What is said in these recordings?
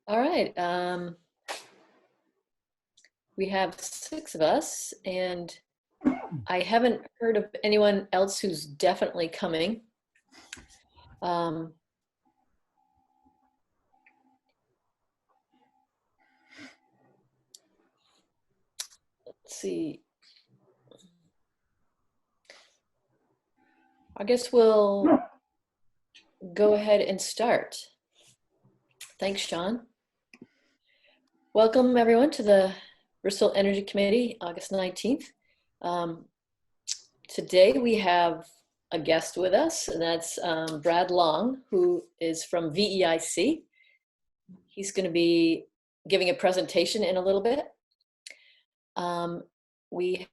All right. We have 6 of us, and I haven't heard of anyone else who's definitely coming. Let's see. I guess we'll go ahead and start. Thanks, Sean. Welcome, everyone, to the Bristol Energy Committee, August 19th. Today we have a guest with us, and that's Brad Long, who is from VEIC. He's going to be giving a presentation in a little bit. We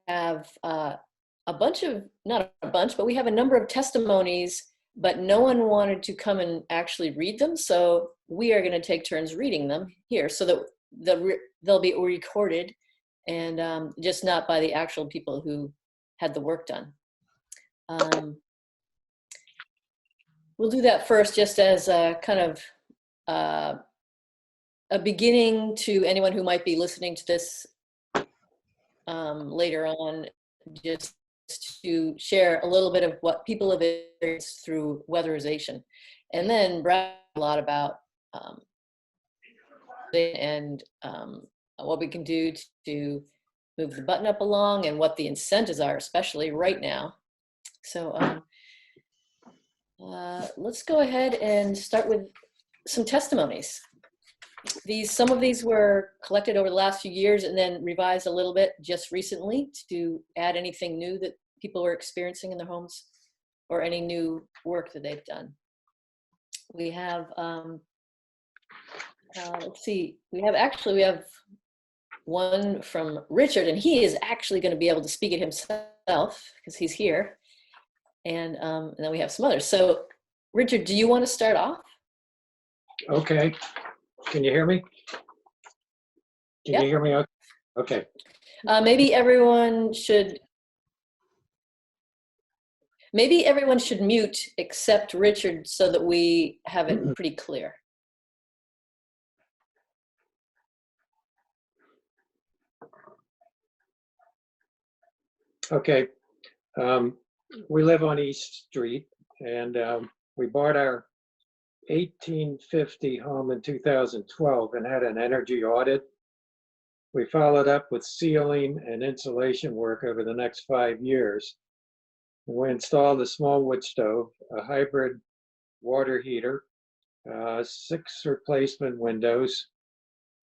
have a bunch of, not a bunch, but we have a number of testimonies, but no one wanted to come and actually read them. So we are going to take turns reading them here so that they'll be recorded and just not by the actual people who had the work done. We'll do that first just as a kind of a beginning to anyone who might be listening to this later on, just to share a little bit of what people have experienced through weatherization. And then Brad a lot about and what we can do to move the button up along and what the incentives are, especially right now. So let's go ahead and start with some testimonies. Some of these were collected over the last few years and then revised a little bit just recently to add anything new that people were experiencing in their homes or any new work that they've done. We have, let's see, we have one from Richard, and he is actually going to be able to speak it himself because he's here. And then we have some others. So Richard, do you want to start off? Okay. Can you hear me? Can you hear me? Okay. Maybe everyone should mute except Richard so that we have it pretty clear. Okay. We live on East Street, and we bought our 1850 home in 2012 and had an energy audit. We followed up with sealing and insulation work over the next 5 years. We installed a small wood stove, a hybrid water heater, 6 replacement windows,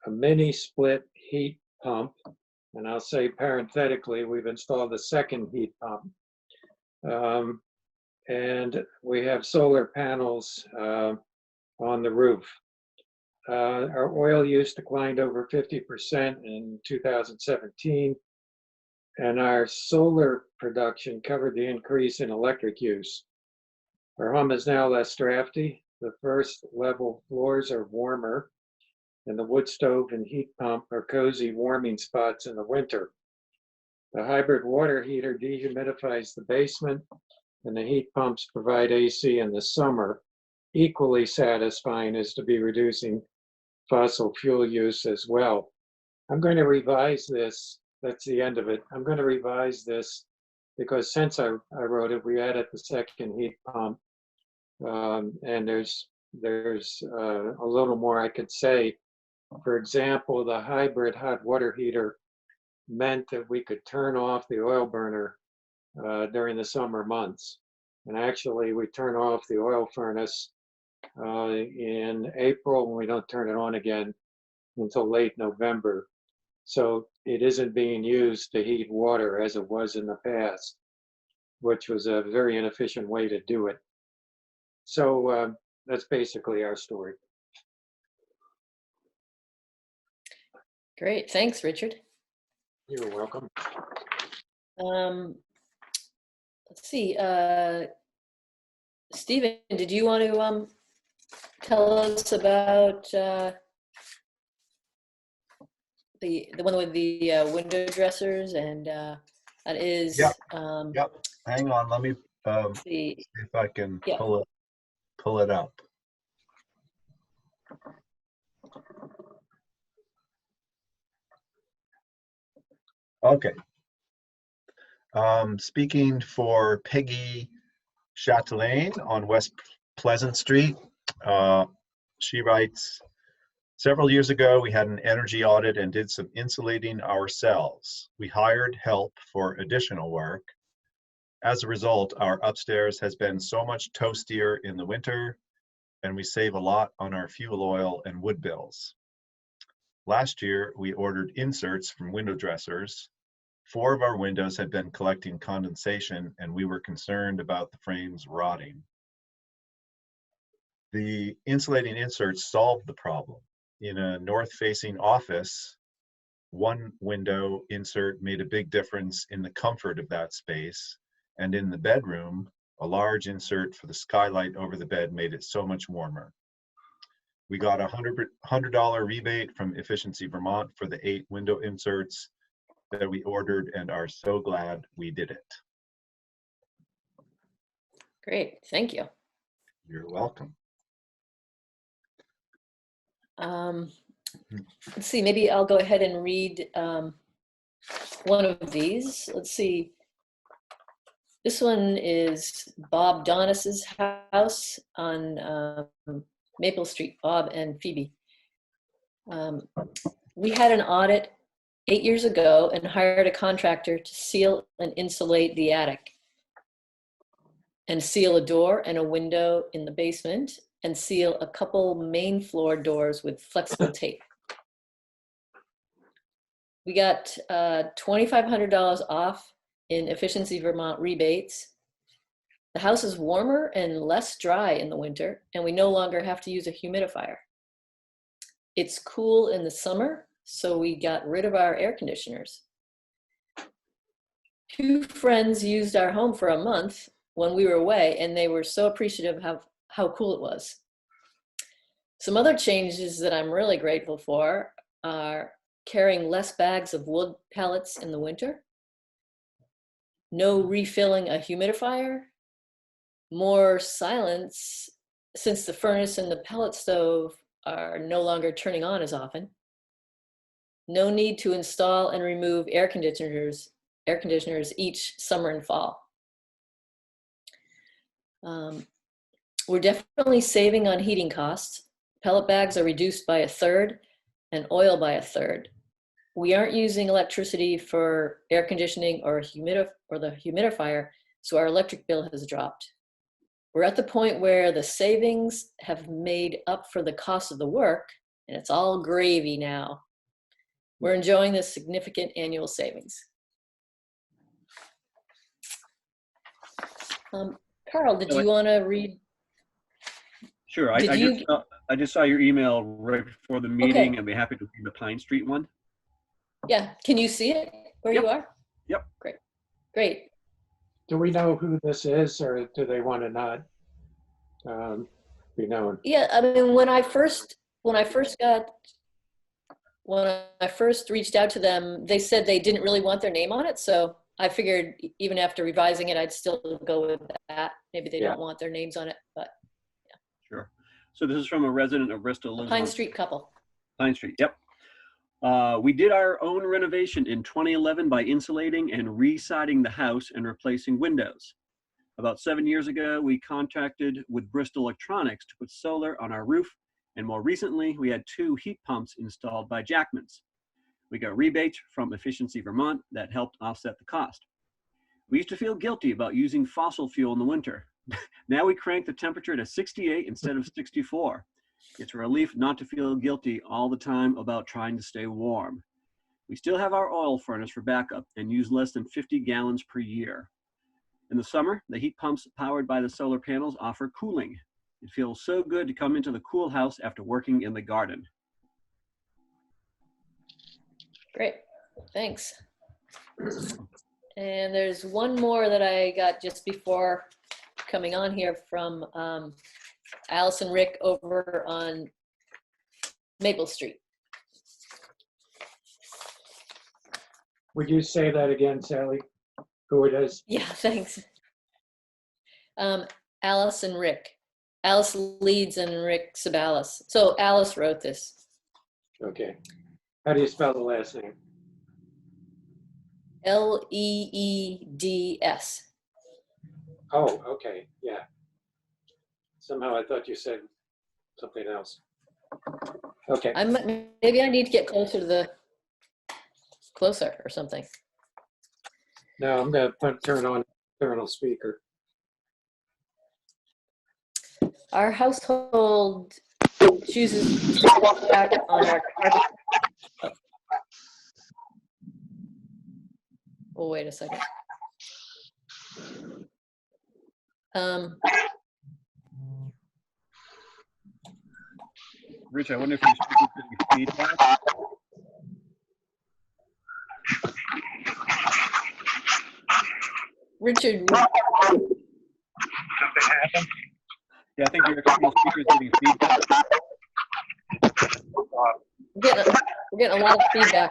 a mini split heat pump, and I'll say parenthetically, we've installed a second heat pump. And we have solar panels on the roof. Our oil use declined over 50% in 2017, and our solar production covered the increase in electric use. Our home is now less drafty. The first level floors are warmer, and the wood stove and heat pump are cozy warming spots in the winter. The hybrid water heater dehumidifies the basement, and the heat pumps provide AC in the summer. Equally satisfying is to be reducing fossil fuel use as well. I'm going to revise this. That's the end of it. I'm going to revise this because since I wrote it, we added the second heat pump, and there's a little more I could say. For example, the hybrid hot water heater meant that we could turn off the oil burner during the summer months. And actually, we turn off the oil furnace in April, and we don't turn it on again until late November. So it isn't being used to heat water as it was in the past, which was a very inefficient way to do it. So that's basically our story. Great, thanks, Richard. You're welcome. Let's see, Stephen, did you want to tell us about the one with the window dressers, and that is. Yep. Yep. Hang on. Let me see if I can pull it up. Okay. Speaking for Peggy Chatelaine on West Pleasant Street, she writes, several years ago, we had an energy audit and did some insulating ourselves. We hired help for additional work. As a result, our upstairs has been so much toastier in the winter, and we save a lot on our fuel oil and wood bills. Last year, we ordered inserts from window dressers. 4 of our windows had been collecting condensation, and we were concerned about the frames rotting. The insulating inserts solved the problem. In a north-facing office, one window insert made a big difference in the comfort of that space, and in the bedroom, a large insert for the skylight over the bed made it so much warmer. We got a $100 rebate from Efficiency Vermont for the 8 window inserts that we ordered and are so glad we did it. Great, thank you. You're welcome. Let's see, maybe I'll go ahead and read one of these. Let's see. This one is Bob Donis's house on Maple Street, Bob and Phoebe. We had an audit 8 years ago and hired a contractor to seal and insulate the attic and seal a door and a window in the basement and seal a couple main floor doors with flexible tape. We got $2,500 off in Efficiency Vermont rebates. The house is warmer and less dry in the winter, and we no longer have to use a humidifier. It's cool in the summer, so we got rid of our air conditioners. 2 friends used our home for a month when we were away, and they were so appreciative of how cool it was. Some other changes that I'm really grateful for are carrying less bags of wood pellets in the winter, no refilling a humidifier, more silence since the furnace and the pellet stove are no longer turning on as often, no need to install and remove air conditioners each summer and fall. We're definitely saving on heating costs. Pellet bags are reduced by 1/3 and oil by 1/3. We aren't using electricity for air conditioning or the humidifier, so our electric bill has dropped. We're at the point where the savings have made up for the cost of the work, and it's all gravy now. We're enjoying this significant annual savings. Carl, did you want to read? Sure. I just saw your email right before the meeting, and I'd be happy to read the Pine Street one. Yeah. Can you see it where you are? Yep. Great. Do we know who this is, or do they want to not be known? Yeah, I mean, when I first reached out to them, they said they didn't really want their name on it. So I figured even after revising it, I'd still go with that. Maybe they don't want their names on it, but yeah. Sure. So this is from a resident of Bristol. Pine Street couple. Pine Street, yep. We did our own renovation in 2011 by insulating and re-siding the house and replacing windows. About 7 years ago, we contracted with Bristol Electronics to put solar on our roof, and more recently, we had 2 heat pumps installed by Jackman's. We got rebates from Efficiency Vermont that helped offset the cost. We used to feel guilty about using fossil fuel in the winter. Now we crank the temperature to 68 instead of 64. It's a relief not to feel guilty all the time about trying to stay warm. We still have our oil furnace for backup and use less than 50 gallons per year. In the summer, the heat pumps powered by the solar panels offer cooling. It feels so good to come into the cool house after working in the garden. Great, thanks. And there's one more that I got just before coming on here from Alice and Rick over on Maple Street. Would you say that again, Sally? Who it is? Yeah, thanks. Alice and Rick. Alice Leeds and Rick Sabalis. So Alice wrote this. Okay. How do you spell the last name? LEEDS. Oh, okay, yeah. Somehow I thought you said something else. Okay, Maybe I need to get closer or something. now I'm gonna turn on external speaker. Our household chooses to cut back on our carbon. Oh, wait a second. Rich, I wonder if your speaker's getting feedback. Richard, Yeah, I think your external speaker's getting feedback. we're getting a lot of feedback.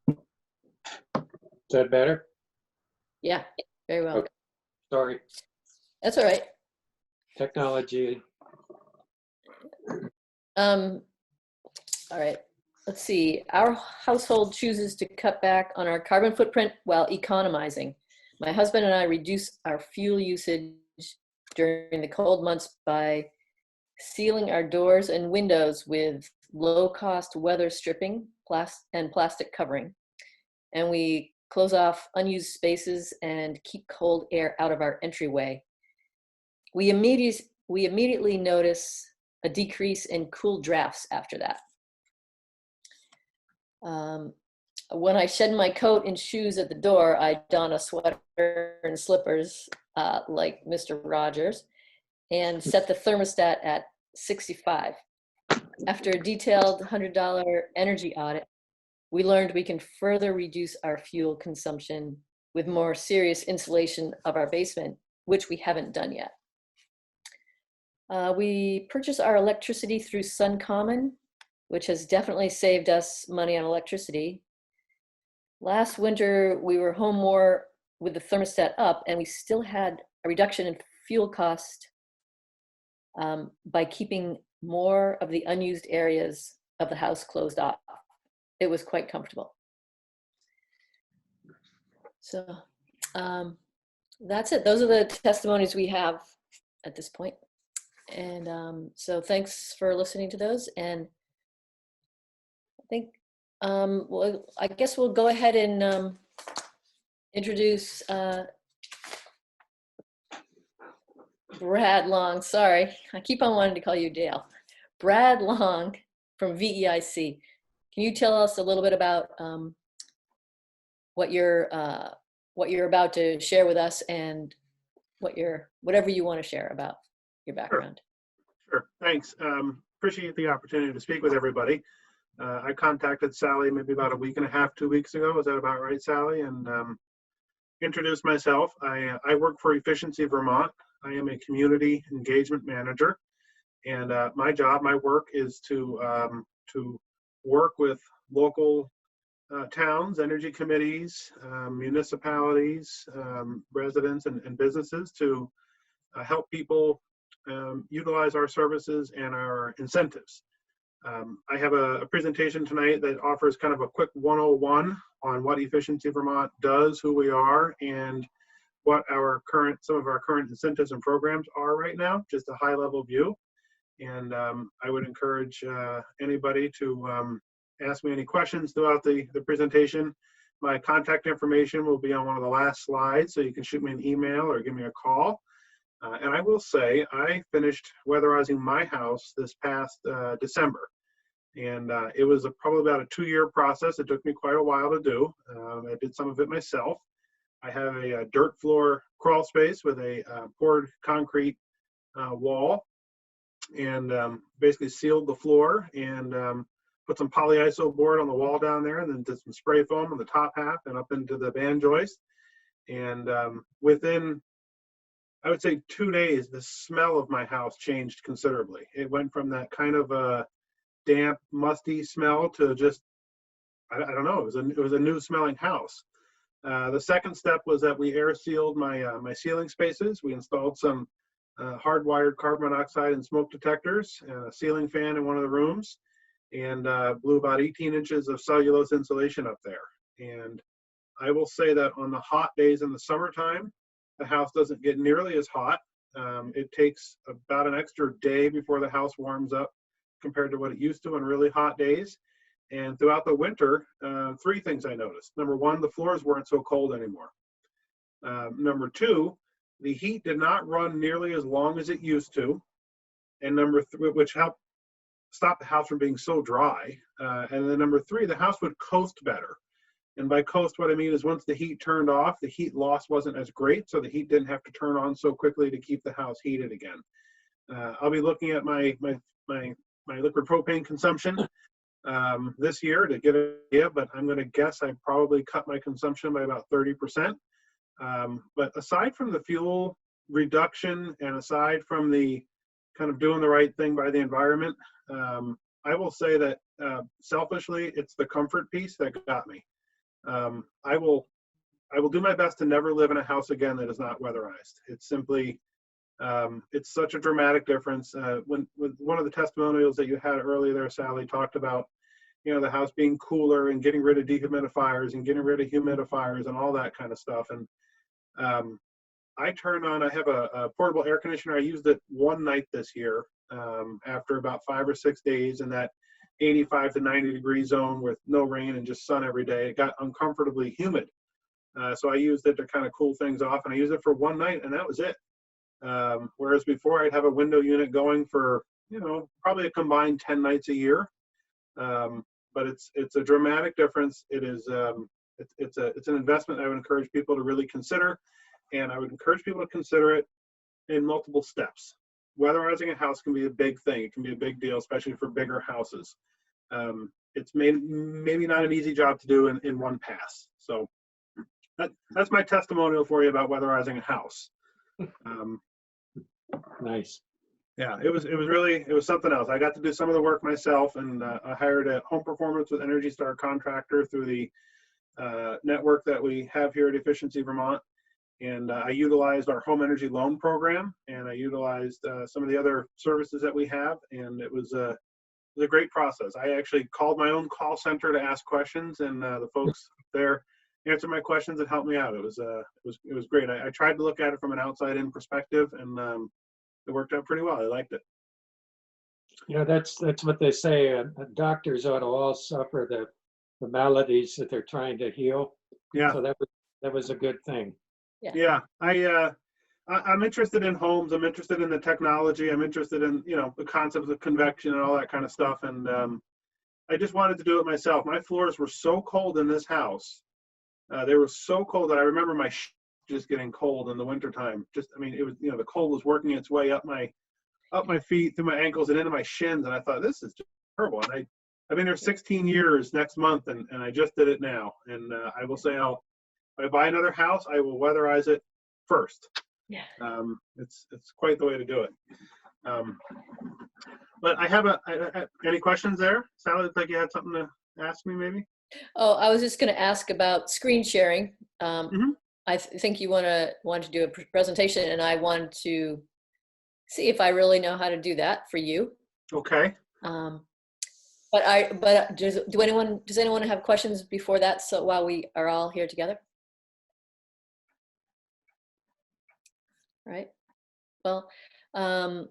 Is that better? Yeah, very well. Okay. Sorry, That's all right. technology. All right, let's see. Our household chooses to cut back on our carbon footprint while economizing. My husband and I reduce our fuel usage during the cold months by sealing our doors and windows with low-cost weather stripping and plastic covering. And we close off unused spaces and keep cold air out of our entryway. We immediately notice a decrease in cool drafts after that. When I shed my coat and shoes at the door, I don a sweater and slippers like Mr. Rogers and set the thermostat at 65. After a detailed $100 energy audit, we learned we can further reduce our fuel consumption with more serious insulation of our basement, which we haven't done yet. We purchase our electricity through SunCommon, which has definitely saved us money on electricity. Last winter, we were home more with the thermostat up, and we still had a reduction in fuel cost by keeping more of the unused areas of the house closed off. It was quite comfortable. So that's it. Those are the testimonies we have at this point. And so thanks for listening to those. And I think, well, I guess we'll go ahead and introduce Brad Long. Sorry, I keep on wanting to call you Dale. Brad Long from VEIC. Can you tell us a little bit about what you're about to share with us and whatever you want to share about your background? Sure. Thanks. Appreciate the opportunity to speak with everybody. I contacted Sally maybe about a week and a half, 2 weeks ago. Is that about right, Sally? And introduced myself. I work for Efficiency Vermont. I am a community engagement manager, and my work is to work with local towns, energy committees, municipalities, residents, and businesses to help people utilize our services and our incentives. I have a presentation tonight that offers kind of a quick 101 on what Efficiency Vermont does, who we are, and what some of our current incentives and programs are right now, just a high-level view. And I would encourage anybody to ask me any questions throughout the presentation. My contact information will be on one of the last slides, so you can shoot me an email or give me a call. And I will say, I finished weatherizing my house this past December. And it was probably about a 2-year process. It took me quite a while to do. I did some of it myself. I have a dirt floor crawl space with a poured concrete wall, and basically sealed the floor and put some polyiso board on the wall down there, and then did some spray foam on the top half and up into the band joist. And within, I would say, 2 days, the smell of my house changed considerably. It went from that kind of a damp, musty smell to just, I don't know, it was a new smelling house. The second step was that we air sealed my ceiling spaces. We installed some hardwired carbon monoxide and smoke detectors, a ceiling fan in one of the rooms. and blew about 18 inches of cellulose insulation up there. And I will say that on the hot days in the summertime, the house doesn't get nearly as hot. It takes about an extra day before the house warms up compared to what it used to on really hot days. And throughout the winter, 3 things I noticed. Number 1, the floors weren't so cold anymore. Number 2, the heat did not run nearly as long as it used to. And number 3, which helped stop the house from being so dry. And then number 3, the house would coast better. And by coast, what I mean is once the heat turned off, the heat loss wasn't as great, so the heat didn't have to turn on so quickly to keep the house heated again. I'll be looking at my liquid propane consumption this year to get an idea, but I'm going to guess I probably cut my consumption by about 30%. But aside from the fuel reduction and aside from the kind of doing the right thing by the environment, I will say that selfishly, it's the comfort piece that got me. I will do my best to never live in a house again that is not weatherized. It's simply, it's such a dramatic difference. When one of the testimonials that you had earlier there, Sally, talked about, you know, the house being cooler and getting rid of dehumidifiers and getting rid of humidifiers and all that kind of stuff. And I turned on, I have a portable air conditioner. I used it one night this year after about 5 or 6 days in that 85 to 90 degree zone with no rain and just sun every day. It got uncomfortably humid. So I used it to kind of cool things off, and I used it for one night, and that was it. Whereas before I'd have a window unit going for, you know, probably a combined 10 nights a year. But it's a dramatic difference. It is, it's an investment I would encourage people to really consider. And I would encourage people to consider it in multiple steps. Weatherizing a house can be a big thing. It can be a big deal, especially for bigger houses. It's maybe not an easy job to do in one pass. So that's my testimonial for you about weatherizing a house. Nice. Yeah, it was something else. I got to do some of the work myself, and I hired a home performance with Energy Star Contractor through the network that we have here at Efficiency Vermont. And I utilized our home energy loan program, and I utilized some of the other services that we have, and it was a great process. I actually called my own call center to ask questions, and the folks there answered my questions and helped me out. It was great. I tried to look at it from an outside-in perspective, and it worked out pretty well. I liked it. You know, that's what they say. Doctors ought to all suffer the maladies that they're trying to heal. Yeah. So that was a good thing. Yeah. I'm interested in homes. I'm interested in the technology. I'm interested in, you know, the concepts of convection and all that kind of stuff. And I just wanted to do it myself. My floors were so cold in this house. They were so cold that I remember my just getting cold in the wintertime. I mean, it was, you know, the cold was working its way up my feet, through my ankles and into my shins. And I thought, this is just terrible. And I've been here 16 years next month, and I just did it now. And I will say, if I buy another house, I will weatherize it first. Yeah. It's quite the way to do it. But I have any questions there? Sally, looked like you had something to ask me, maybe? Oh, I was just going to ask about screen sharing. I think you want to do a presentation, and I wanted to see if I really know how to do that for you. Okay. But does anyone have questions before that? So while we are all here together. All right. Well, I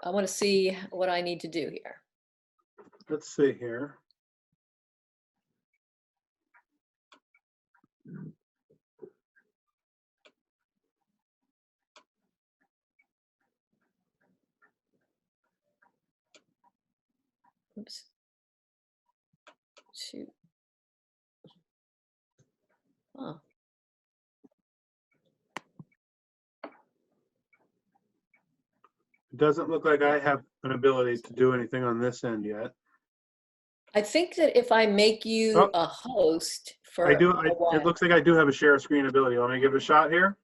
want to see what I need to do here. Let's see here. Oops. Shoot. Oh. It doesn't look like I have an ability to do anything on this end yet. I think that if I make you a host for I do. a while. It looks like I do have a share screen ability. Want me to give it a shot here?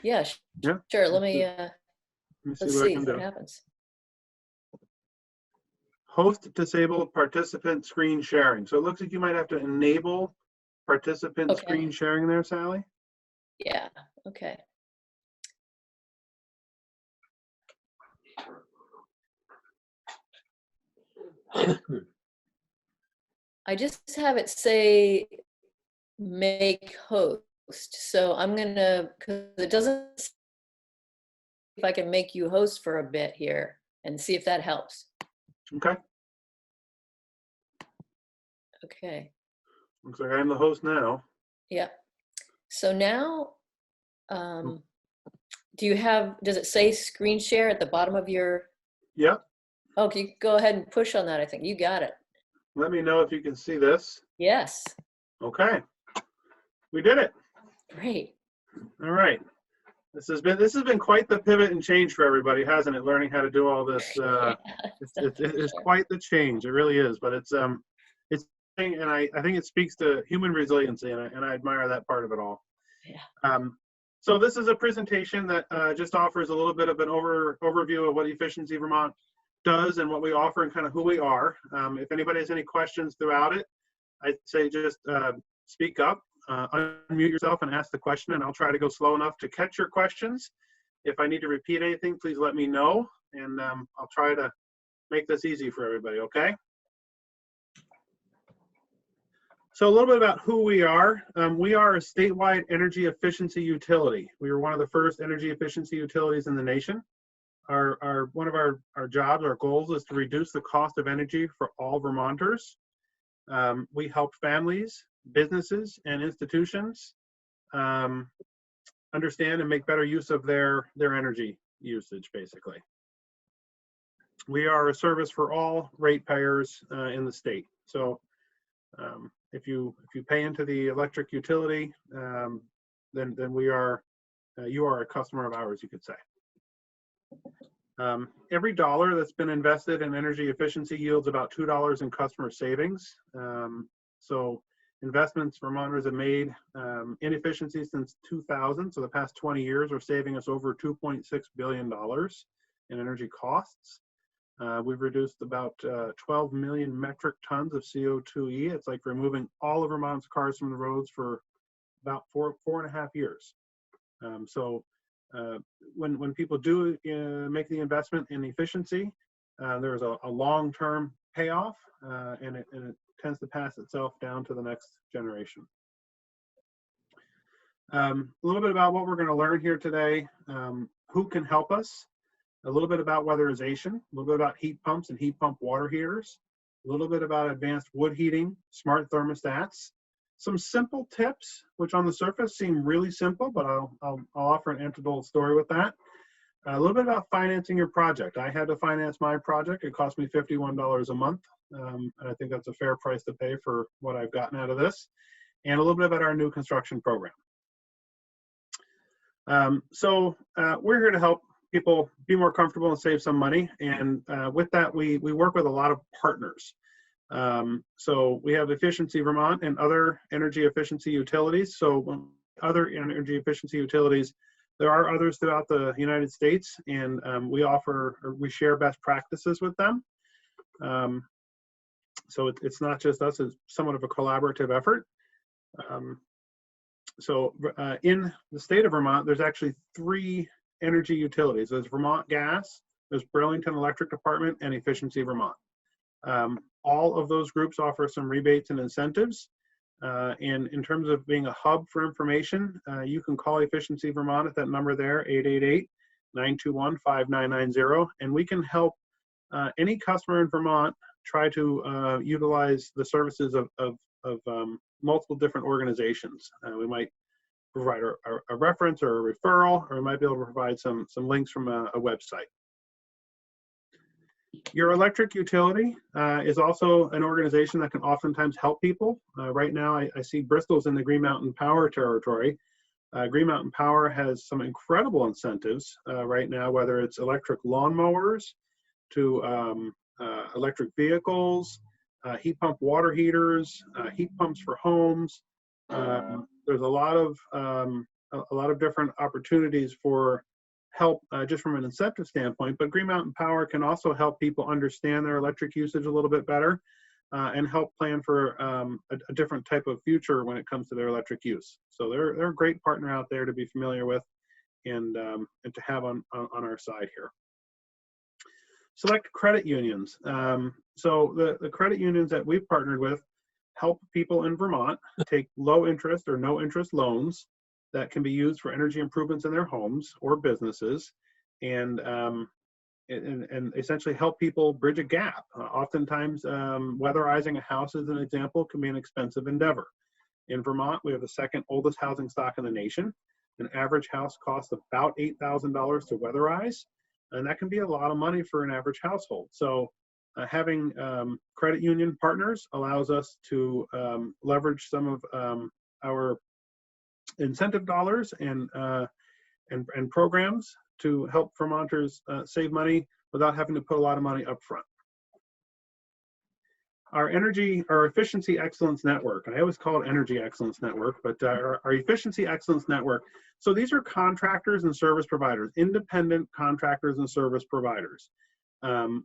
Yeah, Yeah. sure. Let's see what do. happens. Host disabled participant screen sharing. So it looks like you might have to enable participant screen sharing there, Sally. Yeah. Okay. I just have it say make host. So I'm gonna, because it doesn't, see if I can make you host for a bit here and see if that helps. Okay. Okay. Looks like I'm the host now. Yeah. So now, do you have, does it say screen share at the bottom of your, Yep. oh, can you go ahead and push on that? I think you got it. Let me know if you can see this. Yes. Okay. We did it. Great. All right. This has been quite the pivot and change for everybody, hasn't it? Learning how to do all this. It's quite the change. It really is. But it's and I think it speaks to human resiliency, and I admire that part of it all. Yeah. So this is a presentation that just offers a little bit of an overview of what Efficiency Vermont does and what we offer and kind of who we are. If anybody has any questions throughout it, I'd say just speak up, unmute yourself and ask the question, and I'll try to go slow enough to catch your questions. If I need to repeat anything, please let me know, and I'll try to make this easy for everybody, okay? So a little bit about who we are. We are a statewide energy efficiency utility. We were one of the first energy efficiency utilities in the nation. One of our jobs, our goals is to reduce the cost of energy for all Vermonters. We help families, businesses, and institutions understand and make better use of their energy usage, basically. We are a service for all ratepayers in the state. So if you pay into the electric utility, then you are a customer of ours, you could say. Every dollar that's been invested in energy efficiency yields about $2 in customer savings. So investments Vermonters have made in efficiency since 2000, so the past 20 years are saving us over $2.6 billion in energy costs. We've reduced about 12 million metric tons of CO2e. It's like removing all of Vermont's cars from the roads for about four and a half years. When people do make the investment in efficiency, there's a long-term payoff, and it tends to pass itself down to the next generation. A little bit about what we're going to learn here today, who can help us, a little bit about weatherization, a little bit about heat pumps and heat pump water heaters, a little bit about advanced wood heating, smart thermostats, some simple tips, which on the surface seem really simple, but I'll offer an anecdotal story with that. A little bit about financing your project. I had to finance my project. It cost me $51 a month, and I think that's a fair price to pay for what I've gotten out of this. And a little bit about our new construction program. We're here to help people be more comfortable and save some money. And with that, we work with a lot of partners. So we have Efficiency Vermont and other energy efficiency utilities. So other energy efficiency utilities, there are others throughout the United States, and we share best practices with them. So it's not just us, it's somewhat of a collaborative effort. In the state of Vermont, there's actually 3 energy utilities. There's Vermont Gas, there's Burlington Electric Department, and Efficiency Vermont. All of those groups offer some rebates and incentives. And in terms of being a hub for information, you can call Efficiency Vermont at that number there, 888-921-5990, and we can help any customer in Vermont try to utilize the services of multiple different organizations. We might provide a reference or a referral, or we might be able to provide some links from a website. Your electric utility is also an organization that can oftentimes help people. Right now, I see Bristol's in the Green Mountain Power territory. Green Mountain Power has some incredible incentives right now, whether it's electric lawnmowers to electric vehicles, heat pump water heaters, heat pumps for homes. There's a lot of different opportunities for help just from an incentive standpoint, but Green Mountain Power can also help people understand their electric usage a little bit better and help plan for a different type of future when it comes to their electric use. So they're a great partner out there to be familiar with and to have on our side here. select credit unions. So the credit unions that we've partnered with help people in Vermont take low interest or no interest loans that can be used for energy improvements in their homes or businesses, and essentially help people bridge a gap. Oftentimes, weatherizing a house, as an example, can be an expensive endeavor. In Vermont, we have the second oldest housing stock in the nation. An average house costs about $8,000 to weatherize, and that can be a lot of money for an average household. So having credit union partners allows us to leverage some of our incentive dollars and programs to help Vermonters save money without having to put a lot of money up front. Our Efficiency Excellence Network, I always call it Energy Excellence Network, but our Efficiency Excellence Network, so these are contractors and service providers, independent contractors and service providers.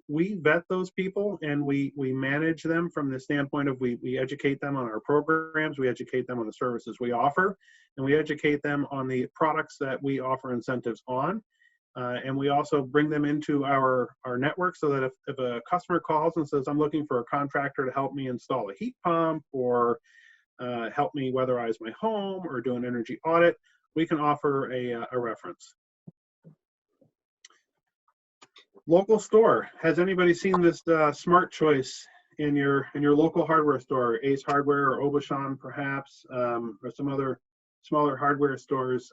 We vet those people and we manage them from the standpoint of we educate them on our programs, we educate them on the services we offer, and we educate them on the products that we offer incentives on. And we also bring them into our network so that if a customer calls and says, I'm looking for a contractor to help me install a heat pump or help me weatherize my home or do an energy audit, we can offer a reference. Local store. Has anybody seen this Smart Choice in your local hardware store, Ace Hardware or Obashan perhaps, or some other smaller hardware stores?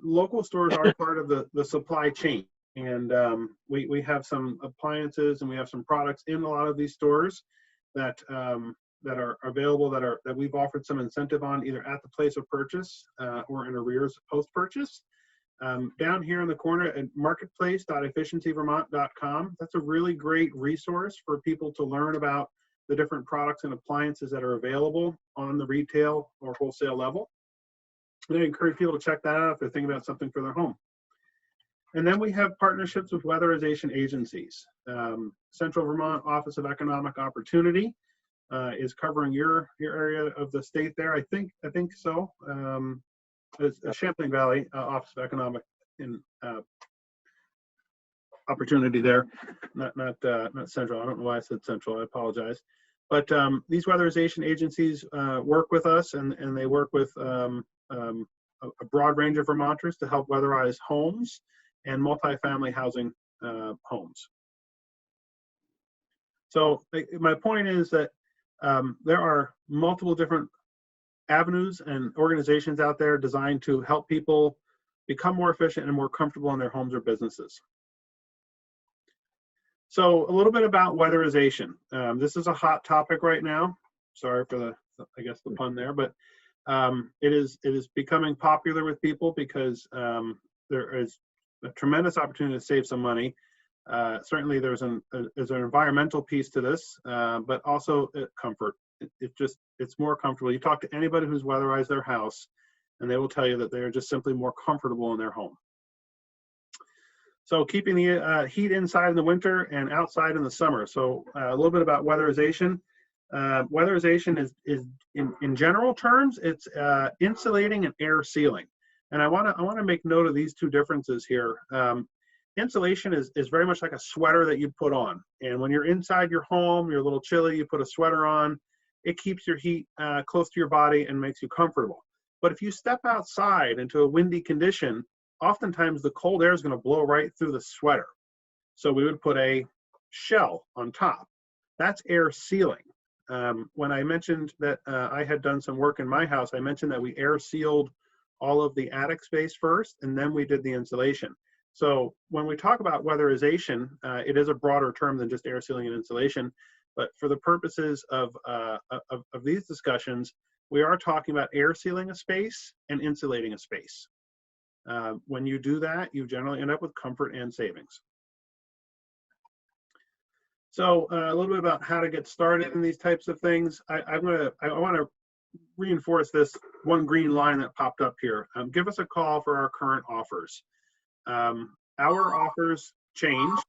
Local stores are part of the supply chain, and we have some appliances and we have some products in a lot of these stores that are available that we've offered some incentive on either at the place of purchase or in arrears post-purchase. Down here in the corner at marketplace.efficiencyvermont.com, that's a really great resource for people to learn about the different products and appliances that are available on the retail or wholesale level. And I encourage people to check that out if they're thinking about something for their home. And then we have partnerships with weatherization agencies. Central Vermont Office of Economic Opportunity is covering your area of the state there. I think so. It's Champlain Valley Office of Economic Opportunity there, not Central. I don't know why I said Central. I apologize. But these weatherization agencies work with us, and they work with a broad range of Vermonters to help weatherize homes and multifamily housing homes. So my point is that there are multiple different avenues and organizations out there designed to help people become more efficient and more comfortable in their homes or businesses. So a little bit about weatherization. This is a hot topic right now. Sorry for the pun there, but it is becoming popular with people because there is a tremendous opportunity to save some money. Certainly there's an environmental piece to this, but also comfort. It's more comfortable. You talk to anybody who's weatherized their house, and they will tell you that they're just simply more comfortable in their home. So keeping the heat inside in the winter and outside in the summer. So a little bit about weatherization. Weatherization is in general terms, it's insulating and air sealing. And I want to make note of these two differences here. Insulation is very much like a sweater that you put on. And when you're inside your home, you're a little chilly, you put a sweater on. It keeps your heat close to your body and makes you comfortable. But if you step outside into a windy condition, oftentimes the cold air is going to blow right through the sweater. So we would put a shell on top. That's air sealing. When I mentioned that I had done some work in my house, I mentioned that we air sealed all of the attic space first, and then we did the insulation. So when we talk about weatherization, it is a broader term than just air sealing and insulation. But for the purposes of these discussions, we are talking about air sealing a space and insulating a space. When you do that, you generally end up with comfort and savings. So a little bit about how to get started in these types of things. I want to reinforce this one green line that popped up here. Give us a call for our current offers. Our offers change,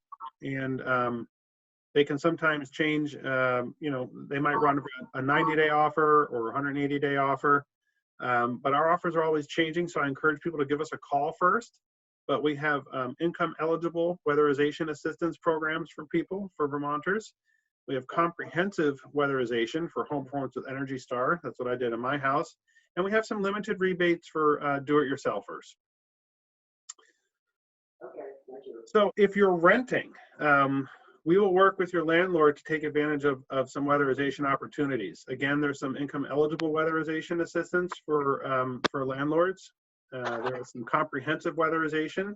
and they can sometimes change. They might run a 90-day offer or a 180-day offer, but our offers are always changing. So I encourage people to give us a call first but we have income eligible weatherization assistance programs for people, for Vermonters. We have comprehensive weatherization for home performance with Energy Star. That's what I did in my house. And we have some limited rebates for do-it-yourselfers. So if you're renting, we will work with your landlord to take advantage of some weatherization opportunities. Again, there's some income eligible weatherization assistance for landlords. There is some comprehensive weatherization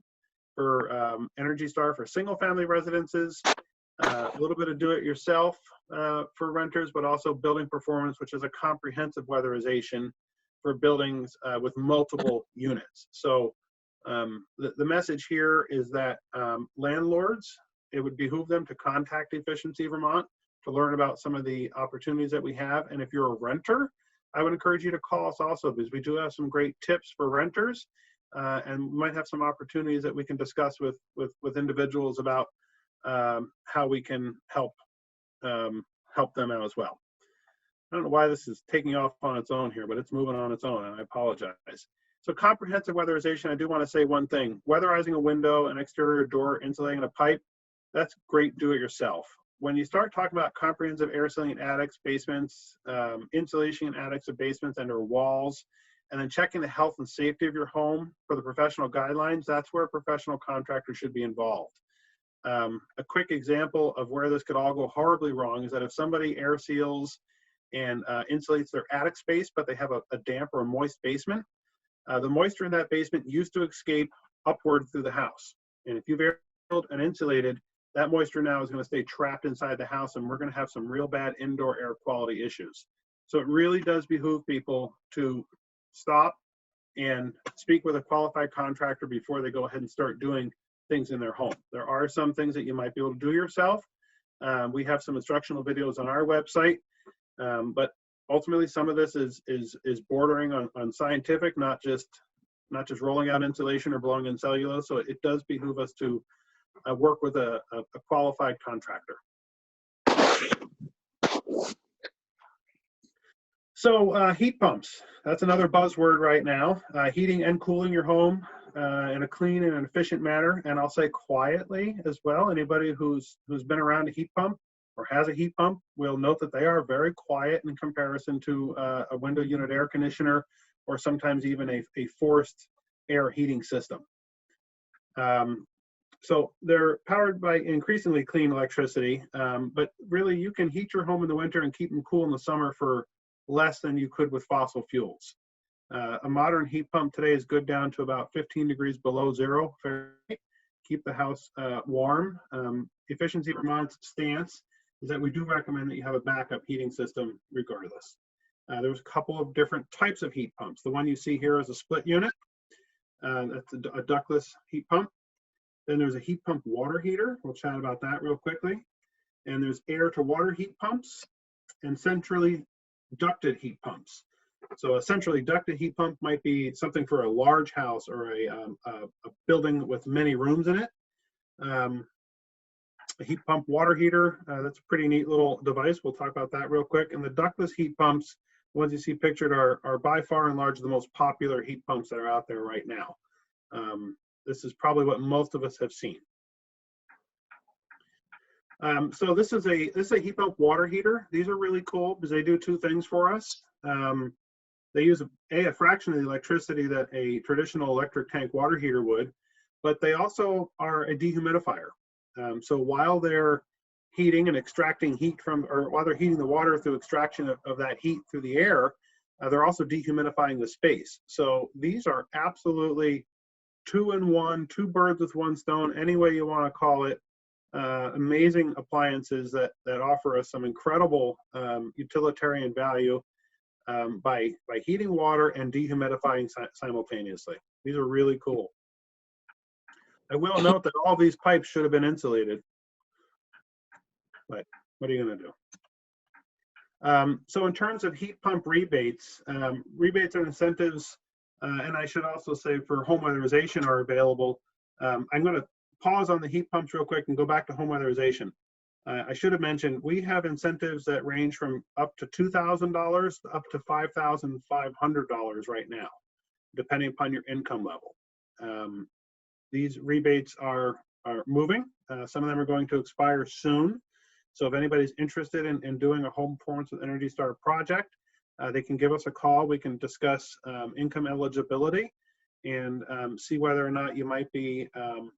for Energy Star for single family residences, a little bit of do-it-yourself for renters, but also building performance, which is a comprehensive weatherization for buildings with multiple units. So the message here is that landlords, it would behoove them to contact Efficiency Vermont to learn about some of the opportunities that we have. And if you're a renter, I would encourage you to call us also, because we do have some great tips for renters, and we might have some opportunities that we can discuss with individuals about how we can help them out as well. I don't know why this is taking off on its own here, but it's moving on its own, and I apologize. So comprehensive weatherization, I do want to say one thing. Weatherizing a window, an exterior door, insulating a pipe, that's great do-it-yourself. When you start talking about comprehensive air sealing in attics, basements, insulation in attics or basements and or walls, and then checking the health and safety of your home for the professional guidelines, that's where a professional contractor should be involved. A quick example of where this could all go horribly wrong is that if somebody air seals and insulates their attic space, but they have a damp or a moist basement, the moisture in that basement used to escape upward through the house. And if you've air sealed and insulated, that moisture now is going to stay trapped inside the house, and we're going to have some real bad indoor air quality issues. So it really does behoove people to stop and speak with a qualified contractor before they go ahead and start doing things in their home. There are some things that you might be able to do yourself. We have some instructional videos on our website, but ultimately some of this is bordering on scientific, not just rolling out insulation or blowing in cellulose. So it does behoove us to work with a qualified contractor. So heat pumps, that's another buzzword right now. Heating and cooling your home in a clean and an efficient manner, and I'll say quietly as well. Anybody who's been around a heat pump or has a heat pump will note that they are very quiet in comparison to a window unit air conditioner, or sometimes even a forced air heating system. So they're powered by increasingly clean electricity, but really you can heat your home in the winter and keep them cool in the summer for less than you could with fossil fuels. A modern heat pump today is good down to about 15 degrees below zero Fahrenheit. Keep the house warm. Efficiency Vermont's stance is that we do recommend that you have a backup heating system regardless. There's a couple of different types of heat pumps. The one you see here is a split unit. That's a ductless heat pump. Then there's a heat pump water heater. We'll chat about that real quickly. And there's air to water heat pumps and centrally ducted heat pumps. So a centrally ducted heat pump might be something for a large house or a building with many rooms in it. A heat pump water heater, that's a pretty neat little device. We'll talk about that real quick. And the ductless heat pumps, ones you see pictured, are by far and large the most popular heat pumps that are out there right now. This is probably what most of us have seen. So this is a heat pump water heater. These are really cool because they do two things for us. They use a fraction of the electricity that a traditional electric tank water heater would, but they also are a dehumidifier. So while they're heating and extracting heat from, or while they're heating the water through extraction of that heat through the air, they're also dehumidifying the space. So these are absolutely two-in-one, two birds with one stone, any way you want to call it. Amazing appliances that offer us some incredible utilitarian value by heating water and dehumidifying simultaneously. These are really cool. I will note that all these pipes should have been insulated, but what are you going to do? So in terms of heat pump rebates, rebates and incentives, and I should also say for home weatherization are available. I'm going to pause on the heat pumps real quick and go back to home weatherization. I should have mentioned we have incentives that range from up to $2,000 up to $5,500 right now, depending upon your income level. These rebates are moving. Some of them are going to expire soon. So if anybody's interested in doing a home performance with Energy Star project, they can give us a call. We can discuss income eligibility and see whether or not you might be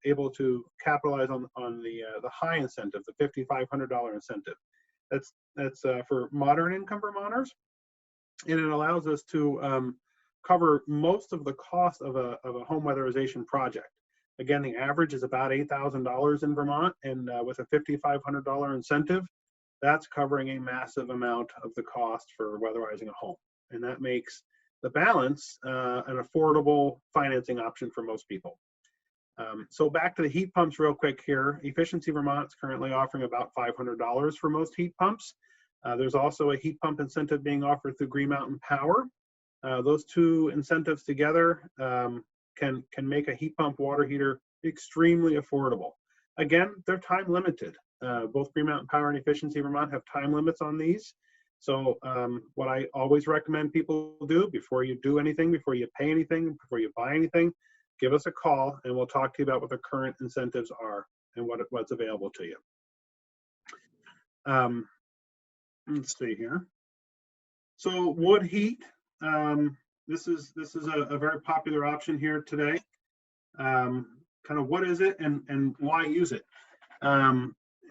able to capitalize on the high incentive, the $5,500 incentive. That's for moderate income Vermonters, and it allows us to cover most of the cost of a home weatherization project. Again, the average is about $8,000 in Vermont, and with a $5,500 incentive, that's covering a massive amount of the cost for weatherizing a home. And that makes the balance an affordable financing option for most people. So back to the heat pumps real quick here. Efficiency Vermont is currently offering about $500 for most heat pumps. There's also a heat pump incentive being offered through Green Mountain Power. Those two incentives together can make a heat pump water heater extremely affordable. Again, they're time limited. Both Green Mountain Power and Efficiency Vermont have time limits on these. So what I always recommend people do before you do anything, before you pay anything, before you buy anything, give us a call and we'll talk to you about what the current incentives are and what's available to you. Let's see here. So wood heat, this is a very popular option here today. Kind of what is it and why use it?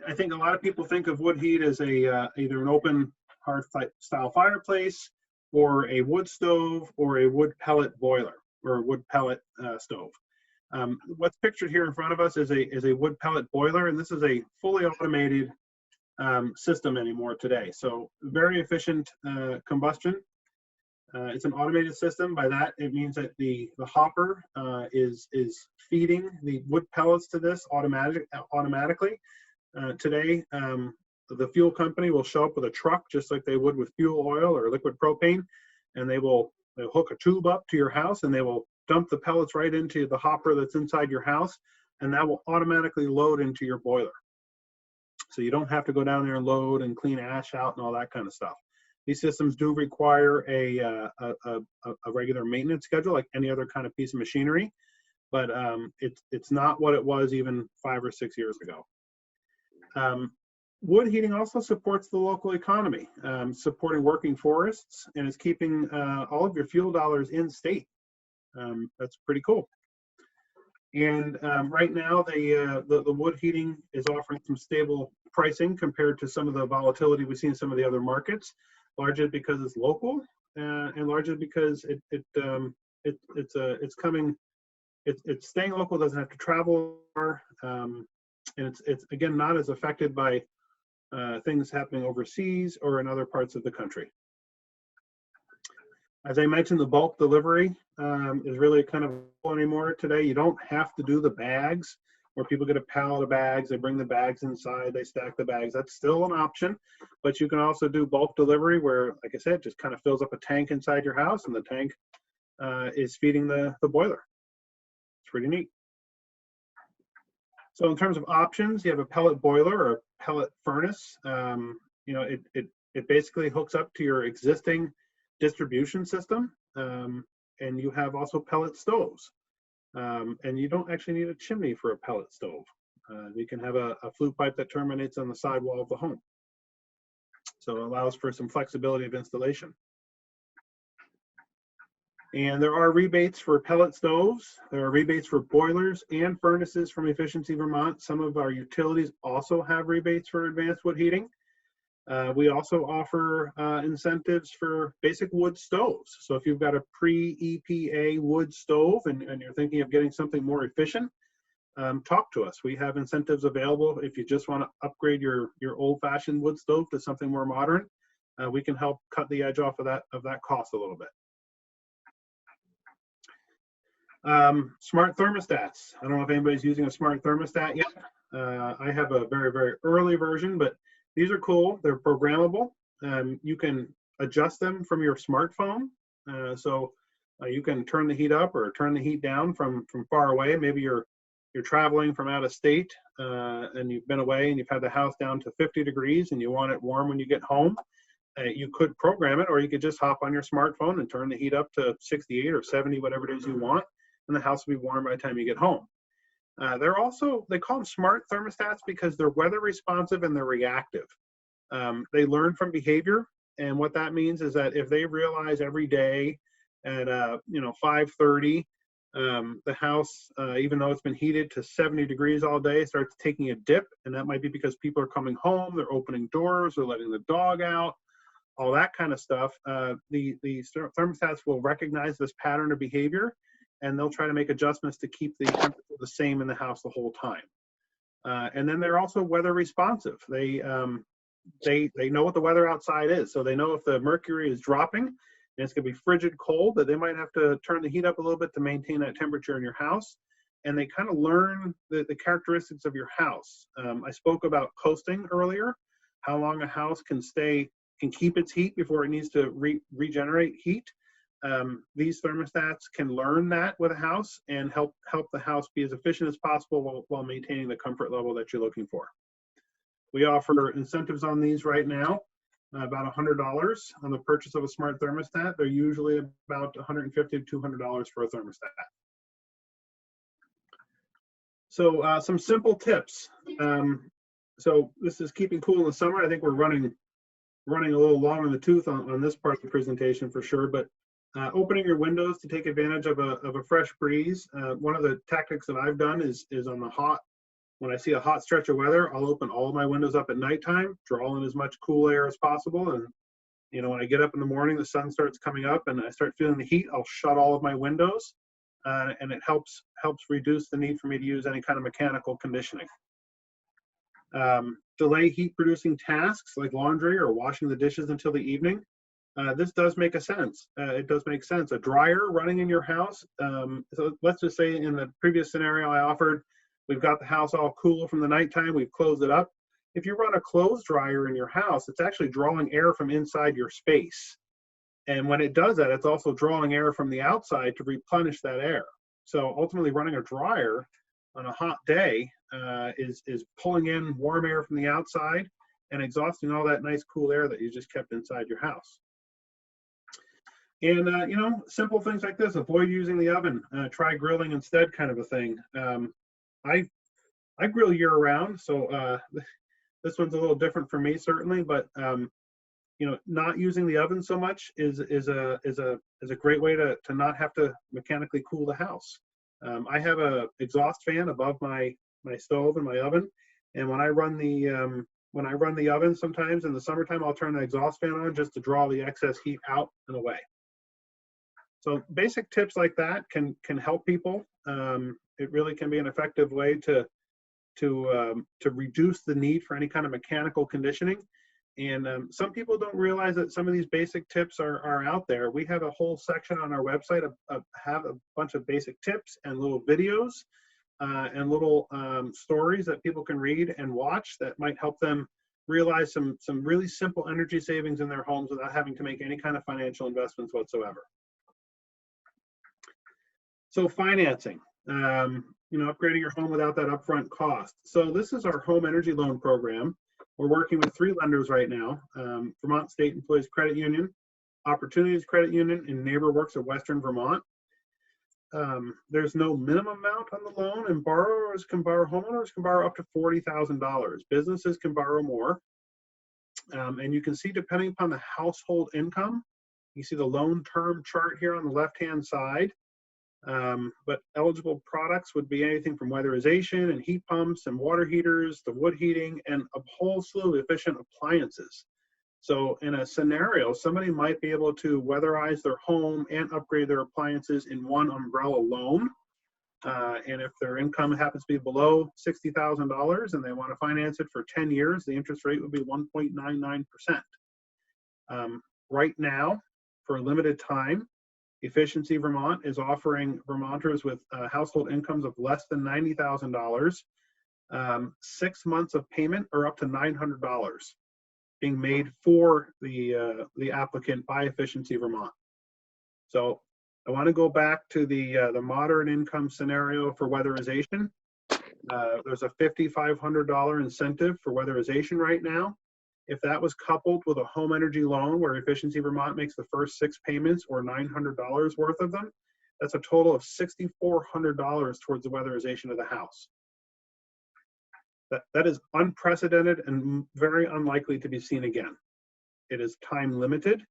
I think a lot of people think of wood heat as either an open hearth style fireplace or a wood stove or a wood pellet boiler or a wood pellet stove. What's pictured here in front of us is a wood pellet boiler, and this is a fully automated system anymore today. So very efficient combustion. It's an automated system. By that, it means that the hopper is feeding the wood pellets to this automatically. Today, the fuel company will show up with a truck just like they would with fuel oil or liquid propane, and they'll hook a tube up to your house and they will dump the pellets right into the hopper that's inside your house, and that will automatically load into your boiler. So you don't have to go down there and load and clean ash out and all that kind of stuff. These systems do require a regular maintenance schedule like any other kind of piece of machinery, but it's not what it was even 5 or 6 years ago. Wood heating also supports the local economy, supporting working forests, and is keeping all of your fuel dollars in state. That's pretty cool. And right now, the wood heating is offering some stable pricing compared to some of the volatility we see in some of the other markets, largely because it's local, and largely because it's staying local, doesn't have to travel, and it's again not as affected by things happening overseas or in other parts of the country. As I mentioned, the bulk delivery is really kind of cool anymore today. You don't have to do the bags where people get a pallet of bags, they bring the bags inside, they stack the bags. That's still an option, but you can also do bulk delivery where, like I said, just kind of fills up a tank inside your house and the tank is feeding the boiler. It's pretty neat. So in terms of options, you have a pellet boiler or a pellet furnace. It basically hooks up to your existing distribution system, and you have also pellet stoves, and you don't actually need a chimney for a pellet stove. You can have a flue pipe that terminates on the sidewall of the home, so it allows for some flexibility of installation. And there are rebates for pellet stoves. There are rebates for boilers and furnaces from Efficiency Vermont. Some of our utilities also have rebates for advanced wood heating. We also offer incentives for basic wood stoves. So if you've got a pre-EPA wood stove and you're thinking of getting something more efficient, talk to us. We have incentives available. If you just want to upgrade your old-fashioned wood stove to something more modern, we can help cut the edge off of that cost a little bit. Smart thermostats. I don't know if anybody's using a smart thermostat yet. I have a very, very early version, but these are cool. They're programmable. You can adjust them from your smartphone. So you can turn the heat up or turn the heat down from far away. Maybe you're traveling from out of state and you've been away and you've had the house down to 50 degrees and you want it warm when you get home. You could program it, or you could just hop on your smartphone and turn the heat up to 68 or 70, whatever it is you want, and the house will be warm by the time you get home. They're also, they call them smart thermostats because they're weather responsive and they're reactive. They learn from behavior, and what that means is that if they realize every day at 5:30, the house, even though it's been heated to 70 degrees all day, starts taking a dip, and that might be because people are coming home, they're opening doors, they're letting the dog out, all that kind of stuff. The thermostats will recognize this pattern of behavior, and they'll try to make adjustments to keep the temperature the same in the house the whole time. And then they're also weather responsive. They know what the weather outside is, so they know if the mercury is dropping and it's going to be frigid cold, that they might have to turn the heat up a little bit to maintain that temperature in your house. And they kind of learn the characteristics of your house. I spoke about coasting earlier, how long a house can keep its heat before it needs to regenerate heat. These thermostats can learn that with a house and help the house be as efficient as possible while maintaining the comfort level that you're looking for. We offer incentives on these right now, about $100 on the purchase of a smart thermostat. They're usually about $150 to $200 for a thermostat. So some simple tips. So this is keeping cool in the summer. I think we're running a little long in the tooth on this part of the presentation for sure, but opening your windows to take advantage of a fresh breeze. One of the tactics that I've done is on the hot, when I see a hot stretch of weather, I'll open all of my windows up at nighttime, draw in as much cool air as possible. And, when I get up in the morning, the sun starts coming up and I start feeling the heat, I'll shut all of my windows. And it helps reduce the need for me to use any kind of mechanical conditioning. Delay heat producing tasks like laundry or washing the dishes until the evening. This does make sense. It does make sense. A dryer running in your house. So let's just say in the previous scenario I offered, we've got the house all cool from the nighttime, we've closed it up. If you run a clothes dryer in your house, it's actually drawing air from inside your space. And when it does that, it's also drawing air from the outside to replenish that air. So ultimately running a dryer on a hot day is pulling in warm air from the outside and exhausting all that nice cool air that you just kept inside your house. And, simple things like this, avoid using the oven, try grilling instead kind of a thing. I grill year round, so this one's a little different for me certainly, but not using the oven so much is a great way to not have to mechanically cool the house. I have a exhaust fan above my stove and my oven, and when I run the oven sometimes in the summertime, I'll turn the exhaust fan on just to draw the excess heat out and away. So basic tips like that can help people. It really can be an effective way to reduce the need for any kind of mechanical conditioning. And some people don't realize that some of these basic tips are out there. We have a whole section on our website have a bunch of basic tips and little videos and little stories that people can read and watch that might help them realize some really simple energy savings in their homes without having to make any kind of financial investments whatsoever. So financing, upgrading your home without that upfront cost. So this is our home energy loan program. We're working with 3 lenders right now, Vermont State Employees Credit Union, Opportunities Credit Union, and NeighborWorks of Western Vermont. There's no minimum amount on the loan, and homeowners can borrow up to $40,000. Businesses can borrow more. And you can see, depending upon the household income, you see the loan term chart here on the left-hand side. But eligible products would be anything from weatherization and heat pumps and water heaters to wood heating and a whole slew of efficient appliances. So in a scenario, somebody might be able to weatherize their home and upgrade their appliances in one umbrella loan. And if their income happens to be below $60,000 and they want to finance it for 10 years, the interest rate would be 1.99%. Right now, for a limited time, Efficiency Vermont is offering Vermonters with household incomes of less than $90,000 6 months of payment or up to $900 being made for the applicant by Efficiency Vermont. So I want to go back to the moderate income scenario for weatherization. There's a $5,500 incentive for weatherization right now. If that was coupled with a home energy loan where Efficiency Vermont makes the first 6 payments or $900 worth of them, That's a total of $6,400 towards the weatherization of the house. That is unprecedented and very unlikely to be seen again. It is time limited,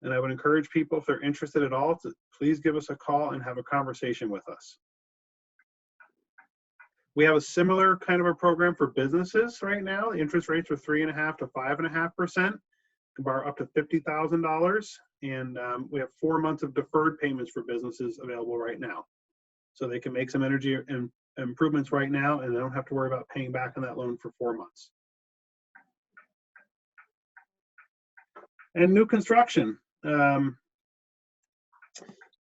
and I would encourage people, if they're interested at all, to please give us a call and have a conversation with us. We have a similar kind of a program for businesses right now. The interest rates are 3.5% to 5.5%. You can borrow up to $50,000, and we have 4 months of deferred payments for businesses available right now. So they can make some energy improvements right now, and they don't have to worry about paying back on that loan for 4 months. And new construction.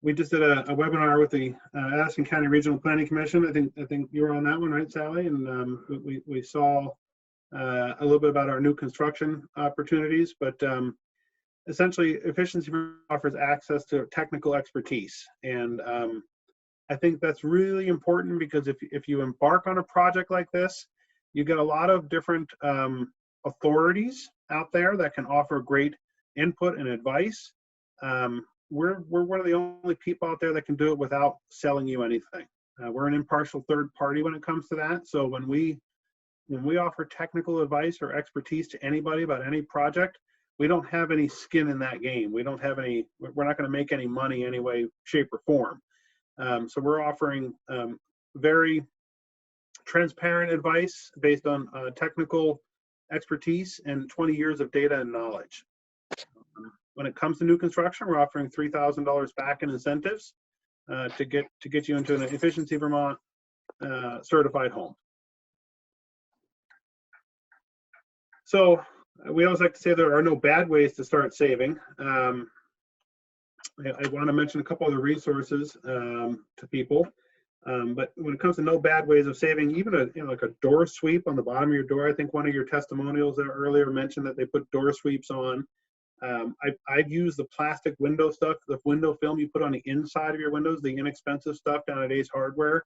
We just did a webinar with the Addison County Regional Planning Commission. I think you were on that one, right, Sally? And we saw a little bit about our new construction opportunities, but essentially efficiency offers access to technical expertise. And I think that's really important, because if you embark on a project like this, you get a lot of different authorities out there that can offer great input and advice. We're one of the only people out there that can do it without selling you anything. We're an impartial third party when it comes to that. So when we offer technical advice or expertise to anybody about any project, we don't have any skin in that game. We're not going to make any money any way, shape, or form. So we're offering very transparent advice based on technical expertise and 20 years of data and knowledge. When it comes to new construction, we're offering $3,000 back in incentives to get you into an Efficiency Vermont certified home. So we always like to say there are no bad ways to start saving. I want to mention a couple other resources to people, but when it comes to no bad ways of saving, even like a door sweep on the bottom of your door. I think one of your testimonials there earlier mentioned that they put door sweeps on. I've used the plastic window stuff, the window film you put on the inside of your windows, the inexpensive stuff down at Ace Hardware,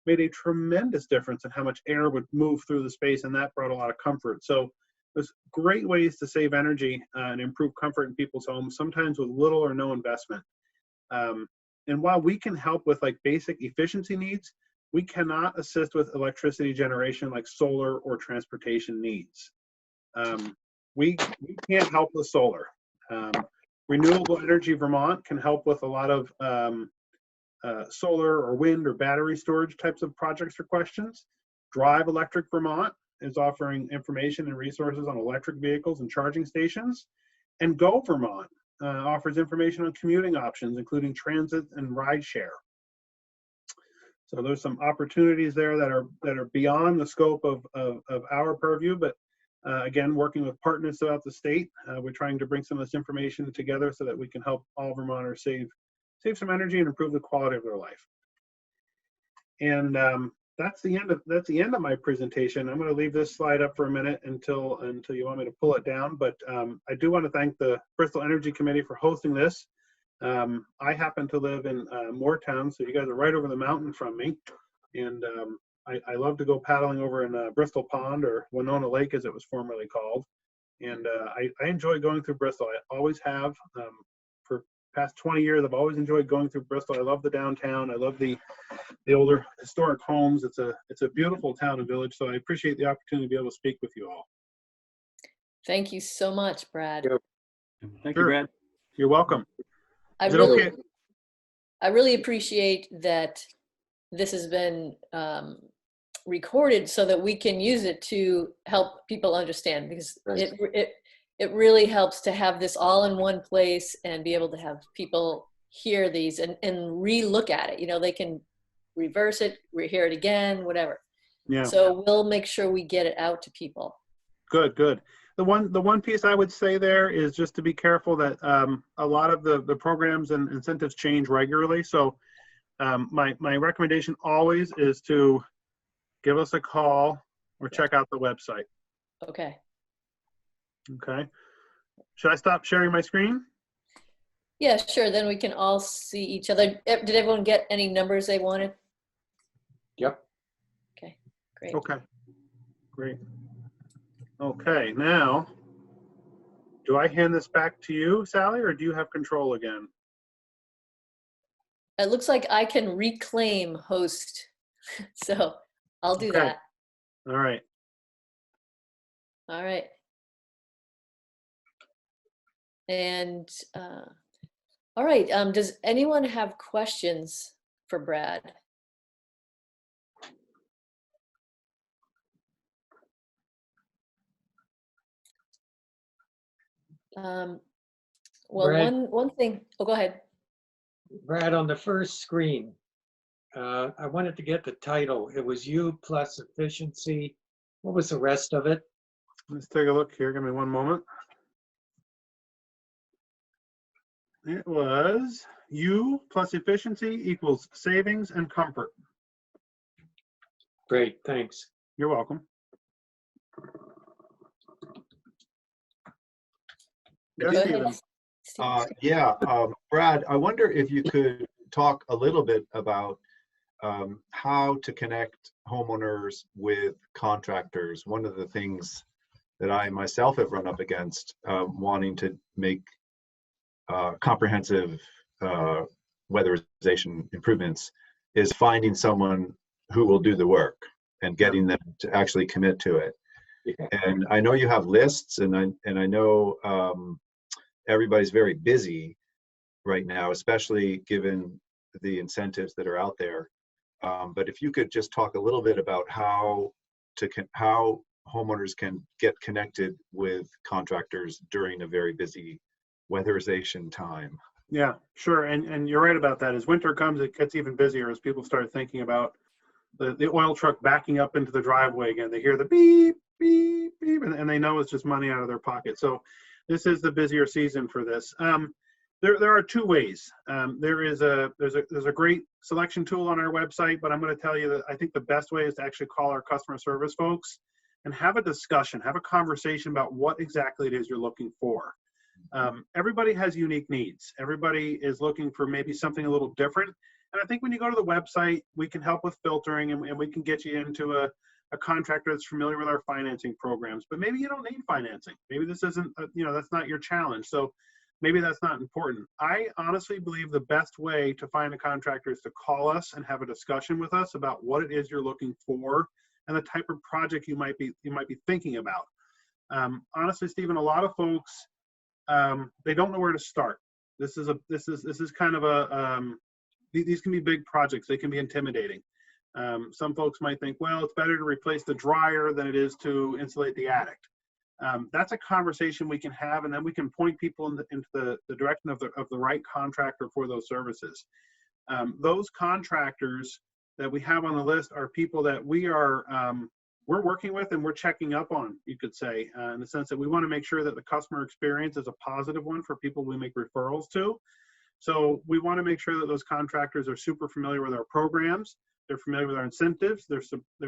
made a tremendous difference in how much air would move through the space, and that brought a lot of comfort. So there's great ways to save energy and improve comfort in people's homes, sometimes with little or no investment. And while we can help with like basic efficiency needs, we cannot assist with electricity generation like solar or transportation needs. We can't help with solar. Renewable Energy Vermont can help with a lot of solar or wind or battery storage types of projects or questions. Drive Electric Vermont is offering information and resources on electric vehicles and charging stations. And Go Vermont offers information on commuting options, including transit and rideshare. So there's some opportunities there that are beyond the scope of our purview, but again, working with partners throughout the state, we're trying to bring some of this information together so that we can help all Vermonters save some energy and improve the quality of their life. And that's the end of my presentation. I'm going to leave this slide up for a minute until you want me to pull it down. But I do want to thank the Bristol Energy Committee for hosting this. I happen to live in Moortown, so you guys are right over the mountain from me. And I love to go paddling over in Bristol Pond, or Winona Lake as it was formerly called. And I enjoy going through Bristol. I always have. For past 20 years, I've always enjoyed going through Bristol. I love the downtown. I love the older historic homes. It's a beautiful town and village. So I appreciate the opportunity to be able to speak with you all. Thank you so much, Brad. Thank Sure. you, Brad. You're welcome. I Is it really, okay? I really appreciate that this has been recorded so that we can use it to help people understand, because Right. it really helps to have this all in one place and be able to have people hear these and re-look at it. You know, they can reverse it, rehear it again, whatever. Yeah. So we'll make sure we get it out to people. Good, good. The one piece I would say there is just to be careful that a lot of the programs and incentives change regularly. So my recommendation always is to give us a call or check out the website. Okay. Okay. Should I stop sharing my screen? Yeah, sure. Then we can all see each other. Did everyone get any numbers they wanted? Yep. Okay, great. Okay, great. Okay, now, do I hand this back to you, Sally, or do you have control again? It looks like I can reclaim host. So I'll do Okay. that. All right. All right. And all right, does anyone have questions for Brad? Well, Brad? one thing, oh, go ahead. Brad, on the first screen, I wanted to get the title. It was you plus efficiency. What was the rest of it? Let's take a look here. Give me one moment. It was U plus efficiency equals savings and comfort. Great, thanks. You're welcome. I Yes, Go did- ahead. Stephen. Yeah, Brad, I wonder if you could talk a little bit about how to connect homeowners with contractors. One of the things that I myself have run up against wanting to make comprehensive weatherization improvements is finding someone who will do the work and getting them to actually commit to it. Yeah. And I know you have lists, and I know everybody's very busy right now, especially given the incentives that are out there. But if you could just talk a little bit about how homeowners can get connected with contractors during a very busy weatherization time. Yeah, sure. And you're right about that. As winter comes, it gets even busier as people start thinking about the oil truck backing up into the driveway again. They hear the beep, beep, beep, and they know it's just money out of their pocket. So this is the busier season for this. There are two ways. There's a great selection tool on our website, but I'm going to tell you that I think the best way is to actually call our customer service folks and have a discussion, have a conversation about what exactly it is you're looking for. Everybody has unique needs. Everybody is looking for maybe something a little different. And I think when you go to the website, we can help with filtering, and we can get you into a contractor that's familiar with our financing programs. But maybe you don't need financing. Maybe this isn't, that's not your challenge. So maybe that's not important. I honestly believe the best way to find a contractor is to call us and have a discussion with us about what it is you're looking for and the type of project you might be thinking about. Honestly, Stephen, a lot of folks, they don't know where to start. This is kind of a these can be big projects. They can be intimidating. Some folks might think, well, it's better to replace the dryer than it is to insulate the attic. That's a conversation we can have, and then we can point people into the direction of the right contractor for those services. Those contractors that we have on the list are people that we're working with and we're checking up on, you could say, in the sense that we want to make sure that the customer experience is a positive one for people we make referrals to. So we want to make sure that those contractors are super familiar with our programs, they're familiar with our incentives, they're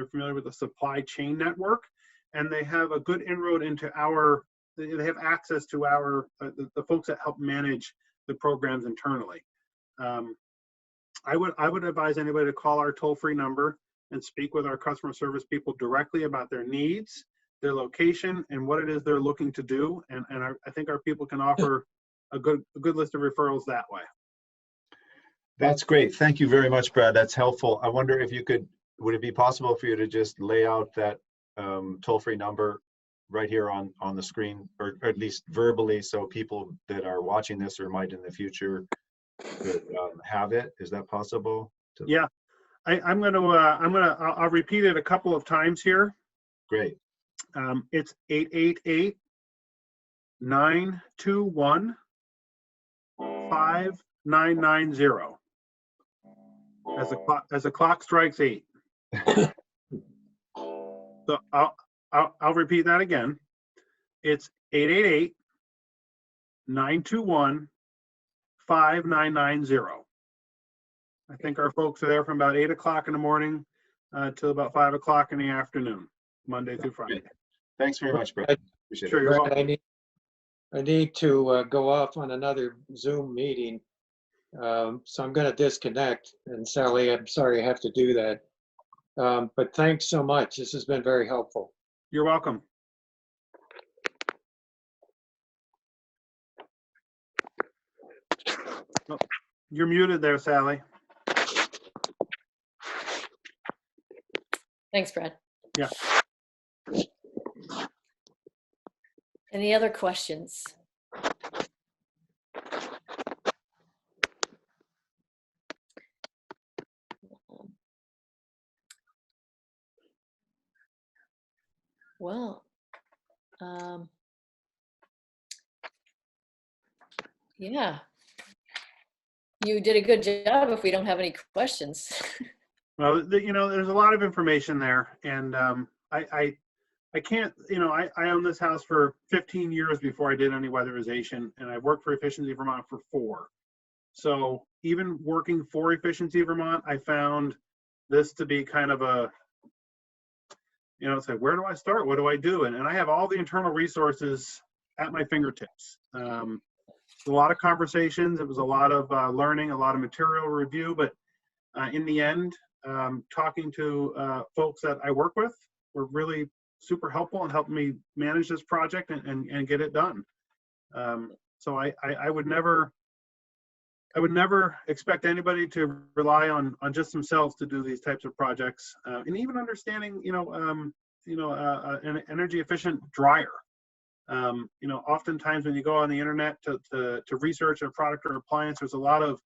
familiar with the supply chain network, and they have a good inroad into they have access to the folks that help manage the programs internally. I would advise anybody to call our toll-free number and speak with our customer service people directly about their needs, their location, and what it is they're looking to do. And I think our people can offer a good list of referrals that way. That's great. Thank you very much, Brad. That's helpful. I wonder if would it be possible for you to just lay out that toll-free number right here on the screen, or at least verbally, so people that are watching this or might in the future could have it? Is that possible? Yeah, I'll repeat it a couple of times here. Great. It's 888-921-5990. As the clock strikes 8. So I'll repeat that again. It's 888-921-5990. I think our folks are there from about 8 o'clock in the morning till about 5 o'clock in the afternoon, Monday through Friday. Thanks very much, Brad. Appreciate Sure, it. you're Brad, welcome. I need to go off on another Zoom meeting. So I'm going to disconnect. And Sally, I'm sorry I have to do that. But thanks so much. This has been very helpful. You're welcome. Oh, you're muted there, Sally. Thanks, Brad. Yeah. Any other questions? Well, yeah, you did a good job if we don't have any questions. Well, there's a lot of information there, and I can't, I owned this house for 15 years before I did any weatherization, and I worked for Efficiency Vermont for 4. So even working for Efficiency Vermont, I found this to be kind of a, it's like, where do I start? What do I do? And I have all the internal resources at my fingertips. A lot of conversations. It was a lot of learning, a lot of material review, but in the end, talking to folks that I work with were really super helpful and helped me manage this project and get it done. So I would never expect anybody to rely on just themselves to do these types of projects, and even understanding, an energy efficient dryer. Oftentimes when you go on the internet to research a product or appliance, there's a lot of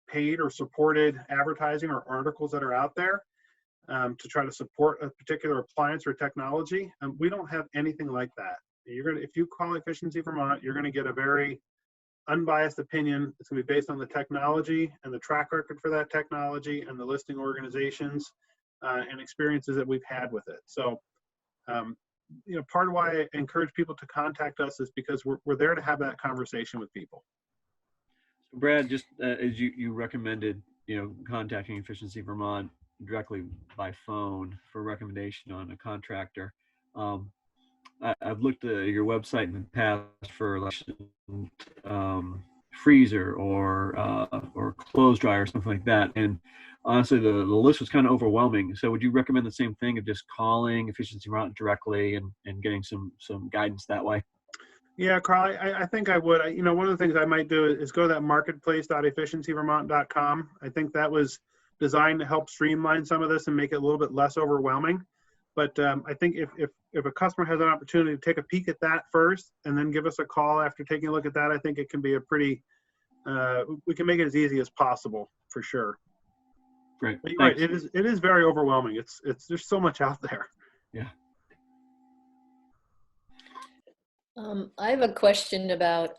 paid or supported advertising or articles that are out there to try to support a particular appliance or technology. We don't have anything like that. If you call Efficiency Vermont, you're gonna get a very unbiased opinion. It's gonna be based on the technology and the track record for that technology and the listing organizations and experiences that we've had with it. So, part of why I encourage people to contact us is because we're there to have that conversation with people. So Brad, just as you recommended, contacting Efficiency Vermont directly by phone for recommendation on a contractor. I've looked at your website in the past for like freezer or clothes dryer or something like that, and honestly, the list was kind of overwhelming. So would you recommend the same thing of just calling Efficiency Vermont directly and getting some guidance that way? Yeah, Carl, I think I would. One of the things I might do is go to that marketplace.efficiencyvermont.com. I think that was designed to help streamline some of this and make it a little bit less overwhelming. But I think if a customer has an opportunity to take a peek at that first and then give us a call after taking a look at that, I think it can be a pretty, we can make it as easy as possible for sure. Great. But you're right, it is very overwhelming. There's so much out there. Yeah. I have a question about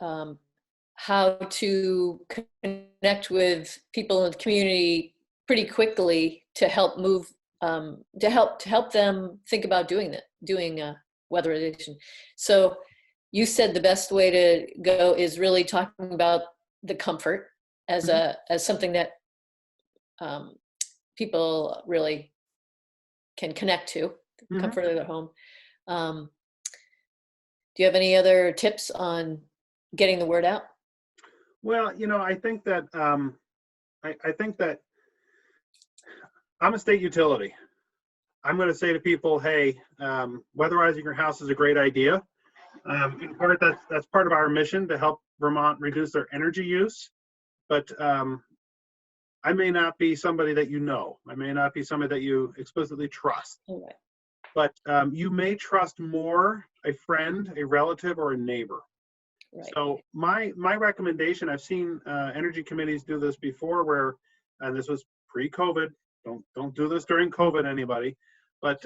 how to connect with people in the community pretty quickly to help move, to help them think about doing weatherization. So you said the best way to go is really talking about the comfort as as something that people really can connect to, the comfort of their home. Do you have any other tips on getting the word out? Well, I think that I think that I'm a state utility. I'm going to say to people, hey, weatherizing your house is a great idea. In part, that's part of our mission to help Vermont reduce their energy use. But I may not be somebody that you know. I may not be somebody that you explicitly trust. Okay. But you may trust more a friend, a relative, or a neighbor. Right. So my recommendation, I've seen energy committees do this before, where, and this was pre-COVID. Don't do this during COVID, anybody. But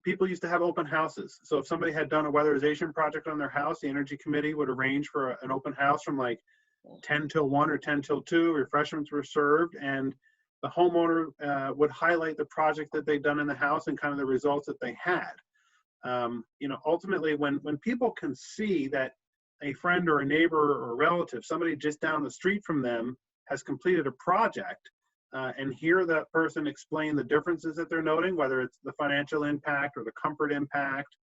people used to have open houses. So if somebody had done a weatherization project on their house, the energy committee would arrange for an open house from like 10 till 1 or 10 till 2. Refreshments were served, and the homeowner would highlight the project that they'd done in the house and kind of the results that they had. Ultimately, when people can see that a friend or a neighbor or a relative, somebody just down the street from them, has completed a project, and hear that person explain the differences that they're noting, whether it's the financial impact or the comfort impact,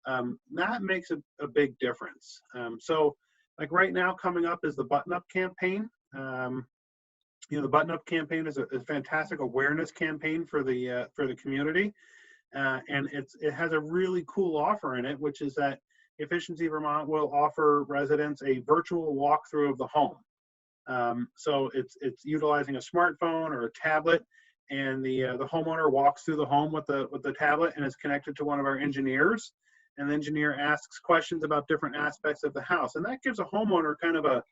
that makes a big difference. So like right now coming up is the Button Up campaign. The Button Up campaign is a fantastic awareness campaign for the community. And it has a really cool offer in it, which is that Efficiency Vermont will offer residents a virtual walkthrough of the home. So it's utilizing a smartphone or a tablet, and the homeowner walks through the home with the tablet and is connected to one of our engineers, and the engineer asks questions about different aspects of the house, and that gives a homeowner kind of a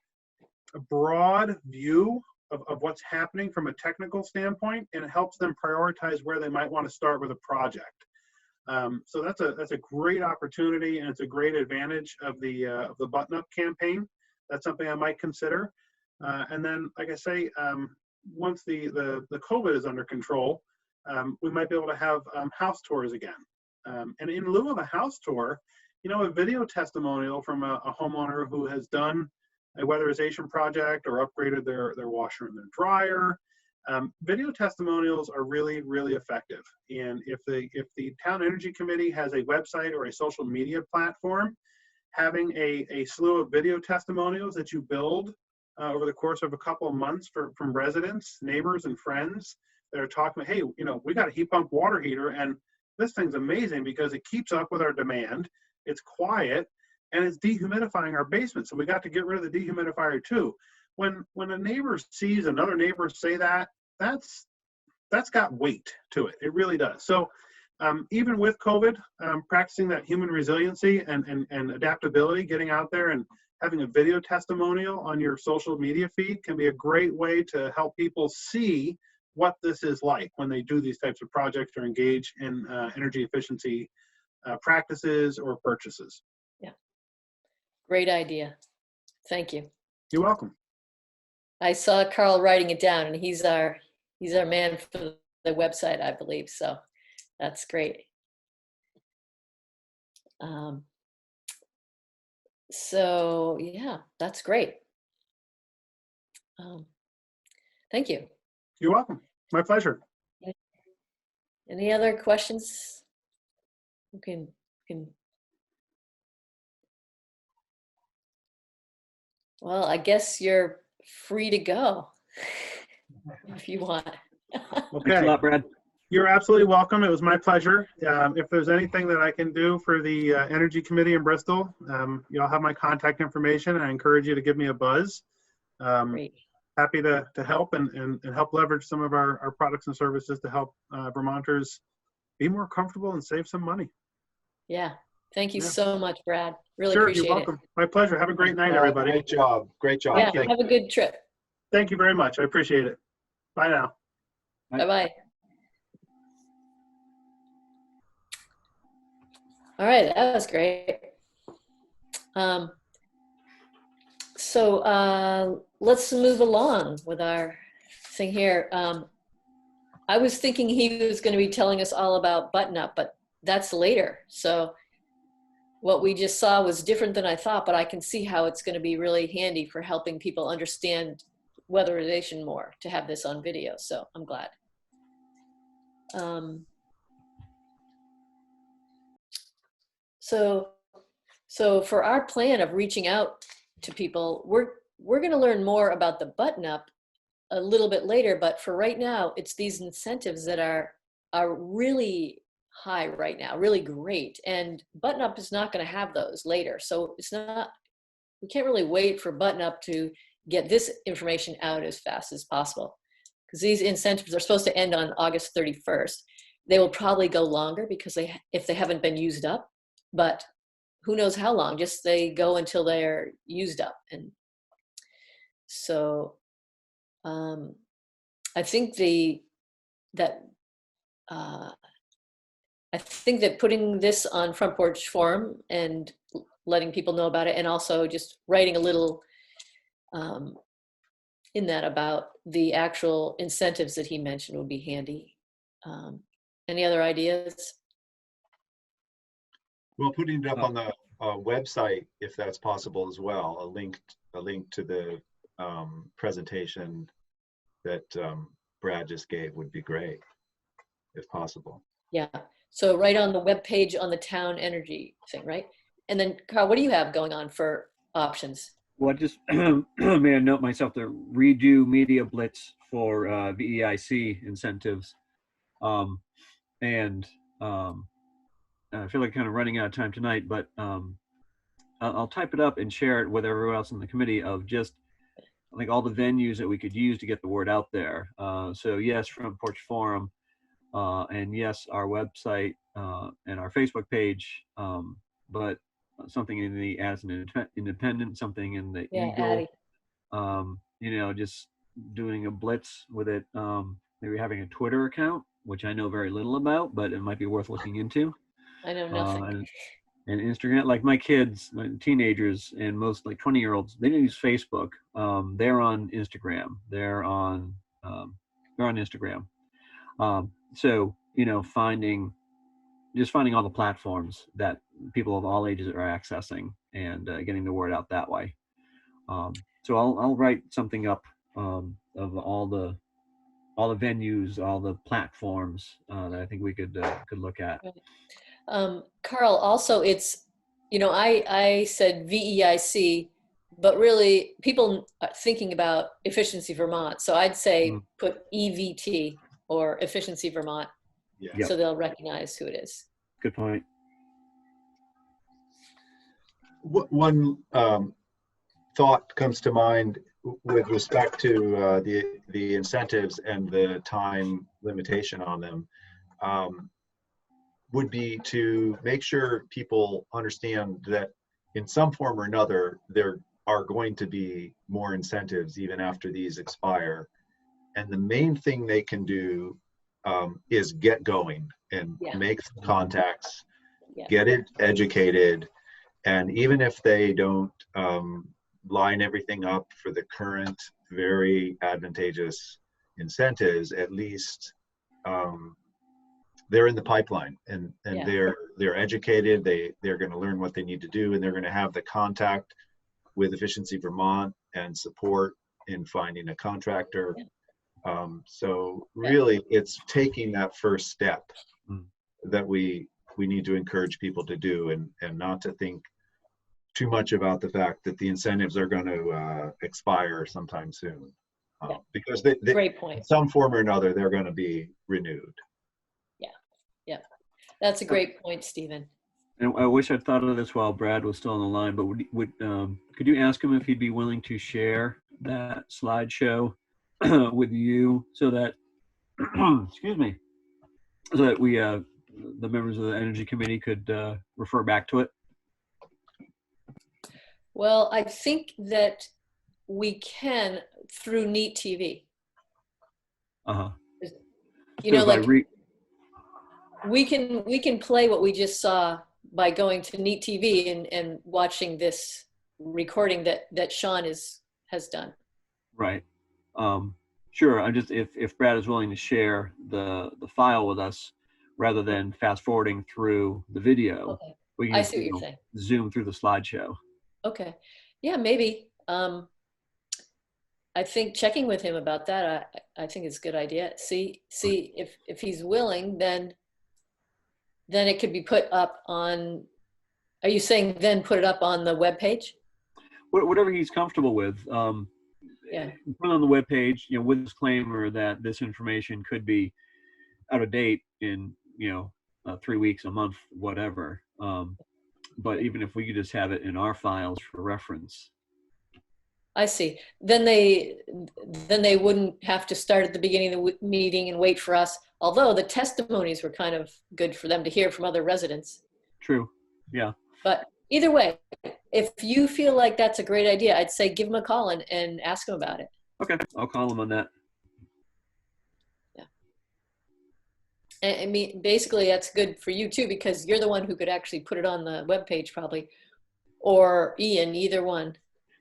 broad view of what's happening from a technical standpoint, and it helps them prioritize where they might want to start with a project. So that's a great opportunity, and it's a great advantage of the button-up campaign. That's something I might consider. And then, like I say, once the COVID is under control, we might be able to have house tours again. And in lieu of a house tour, a video testimonial from a homeowner who has done a weatherization project or upgraded their washer and their dryer. Video testimonials are really, really effective. And if the Town Energy Committee has a website or a social media platform, having a slew of video testimonials that you build over the course of a couple of months from residents, neighbors, and friends that are talking, hey, we got a heat pump water heater, and this thing's amazing because it keeps up with our demand. It's quiet, and it's dehumidifying our basement. So we got to get rid of the dehumidifier too. When a neighbor sees another neighbor say that, that's got weight to it. It really does. So even with COVID, practicing that human resiliency and adaptability, getting out there and having a video testimonial on your social media feed can be a great way to help people see what this is like when they do these types of projects or engage in energy efficiency practices or purchases. Yeah, great idea. Thank you. You're welcome. I saw Carl writing it down, and he's our man for the website, I believe. So that's great. So yeah, that's great. Thank you. You're welcome. My pleasure. Any other questions? You can well, I guess you're free to go if you want. Okay. Thanks a lot, Brad. You're absolutely welcome. It was my pleasure. If there's anything that I can do for the Energy Committee in Bristol, you'll have my contact information. I encourage you to give me a buzz. Great. Happy to help and help leverage some of our products and services to help Vermonters be more comfortable and save some money. Yeah. Thank you Yeah. so much, Brad. Really Sure, appreciate you're welcome. My pleasure. Have a great night, everybody. Great job. Great job. it. Yeah, Thank have a good trip. Thank you very much. I appreciate it. Bye now. Bye. Bye-bye. All right, that was great. So let's move along with our thing here. I was thinking he was going to be telling us all about button up, but that's later. So what we just saw was different than I thought, but I can see how it's going to be really handy for helping people understand weatherization more to have this on video. So I'm glad. So for our plan of reaching out to people, we're going to learn more about the button up a little bit later, but for right now, it's these incentives that are really high right now, really great. And button up is not going to have those later. So we can't really wait for button up to get this information out as fast as possible, because these incentives are supposed to end on August 31st. They will probably go longer because if they haven't been used up, but who knows how long, just they go until they're used up. And so I think that putting this on Front Porch Forum and letting people know about it, and also just writing a little in that about the actual incentives that he mentioned would be handy. Any other ideas? Well, putting it up on the website, if that's possible as well, a link to the presentation that Brad just gave would be great, if possible. Yeah. So right on the web page on the town energy thing, right? And then Carl, what do you have going on for options? Well, I just may I note myself to redo Media Blitz for VEIC incentives. I feel like kind of running out of time tonight, but I'll type it up and share it with everyone else in the committee of just like all the venues that we could use to get the word out there. So yes, Front Porch Forum, and yes, our website and our Facebook page, but something in the Addison Independent, something in the Yeah, Eagle, Addie. you know, just doing a blitz with it. Maybe having a Twitter account, which I know very little about, but it might be worth looking into. I know nothing. And Instagram, like my kids, my teenagers, and most like 20-year-olds, they don't use Facebook. They're on Instagram. They're on Instagram. So, you know, finding all the platforms that people of all ages are accessing, and getting the word out that way. So I'll write something up of all the venues, all the platforms that I think we could look at. Carl, also it's, you know, I said VEIC, but really people are thinking about Efficiency Vermont. So I'd say put EVT or Efficiency Vermont, Yeah. so they'll recognize who it is. Good point. One thought comes to mind with respect to the incentives and the time limitation on them, would be to make sure people understand that in some form or another, there are going to be more incentives even after these expire. And the main thing they can do is get going and make contacts, get it educated. And even if they don't line everything up for the current very advantageous incentives, at least they're in the pipeline, and they're educated. They're going to learn what they need to do, and they're going to have the contact with Efficiency Vermont and support in finding a contractor. So really, it's taking that first step that we need to encourage people to do, and not to think too much about the fact that the incentives are going to expire sometime soon, because they, Great point. in some form or another, they're going to be renewed. Yeah, that's a great point, Stephen. And I wish I'd thought of this while Brad was still on the line, but could you ask him if he'd be willing to share that slideshow with you, so that excuse me, so that we the members of the Energy Committee could refer back to it? Well, I think that we can through Neat TV. You know, like we can play what we just saw by going to Neat TV and watching this recording that Sean has done. Right. Sure. I'm just, if Brad is willing to share the file with us rather than fast forwarding through the video, we can I see what you're saying. Zoom through the slideshow. Okay. Yeah, maybe. I think checking with him about that, I think it's a good idea. See if he's willing, then it could be put up on, are you saying then put it up on the webpage? Whatever he's comfortable with. Yeah. Put it on the webpage, you know, with a disclaimer that this information could be out of date in, 3 weeks, a month, whatever. But even if we could just have it in our files for reference. I see. Then they wouldn't have to start at the beginning of the meeting and wait for us. Although the testimonies were kind of good for them to hear from other residents. True. Yeah. But either way, if you feel like that's a great idea, I'd say give them a call and ask them about it. Okay. I'll call them on that. Yeah. And I mean, basically that's good for you too, because you're the one who could actually put it on the webpage probably, or Ian, either one.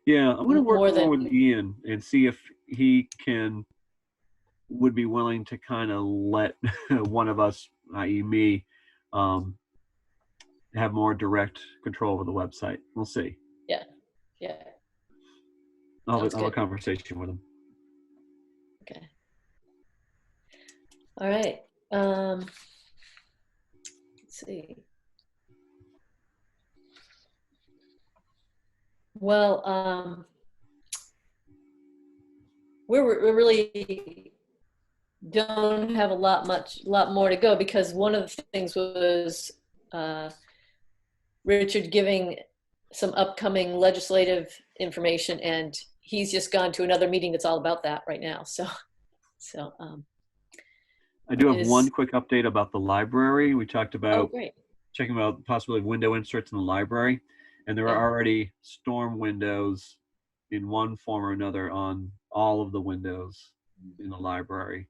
Yeah, I'm going to work more with Ian and see if he would be willing to kind of let one of us, i.e. me, have more direct control over the website. We'll see. Yeah. I'll have a conversation with him. Okay. All right. Let's see. Well, we really don't have a lot more to go, because one of the things was Richard giving some upcoming legislative information, and he's just gone to another meeting that's all about that right now. So I do have is- one quick update about the library. We talked oh, about great. checking about the possibility of window inserts in the library, and there Yeah. are already storm windows in one form or another on all of the windows in the library.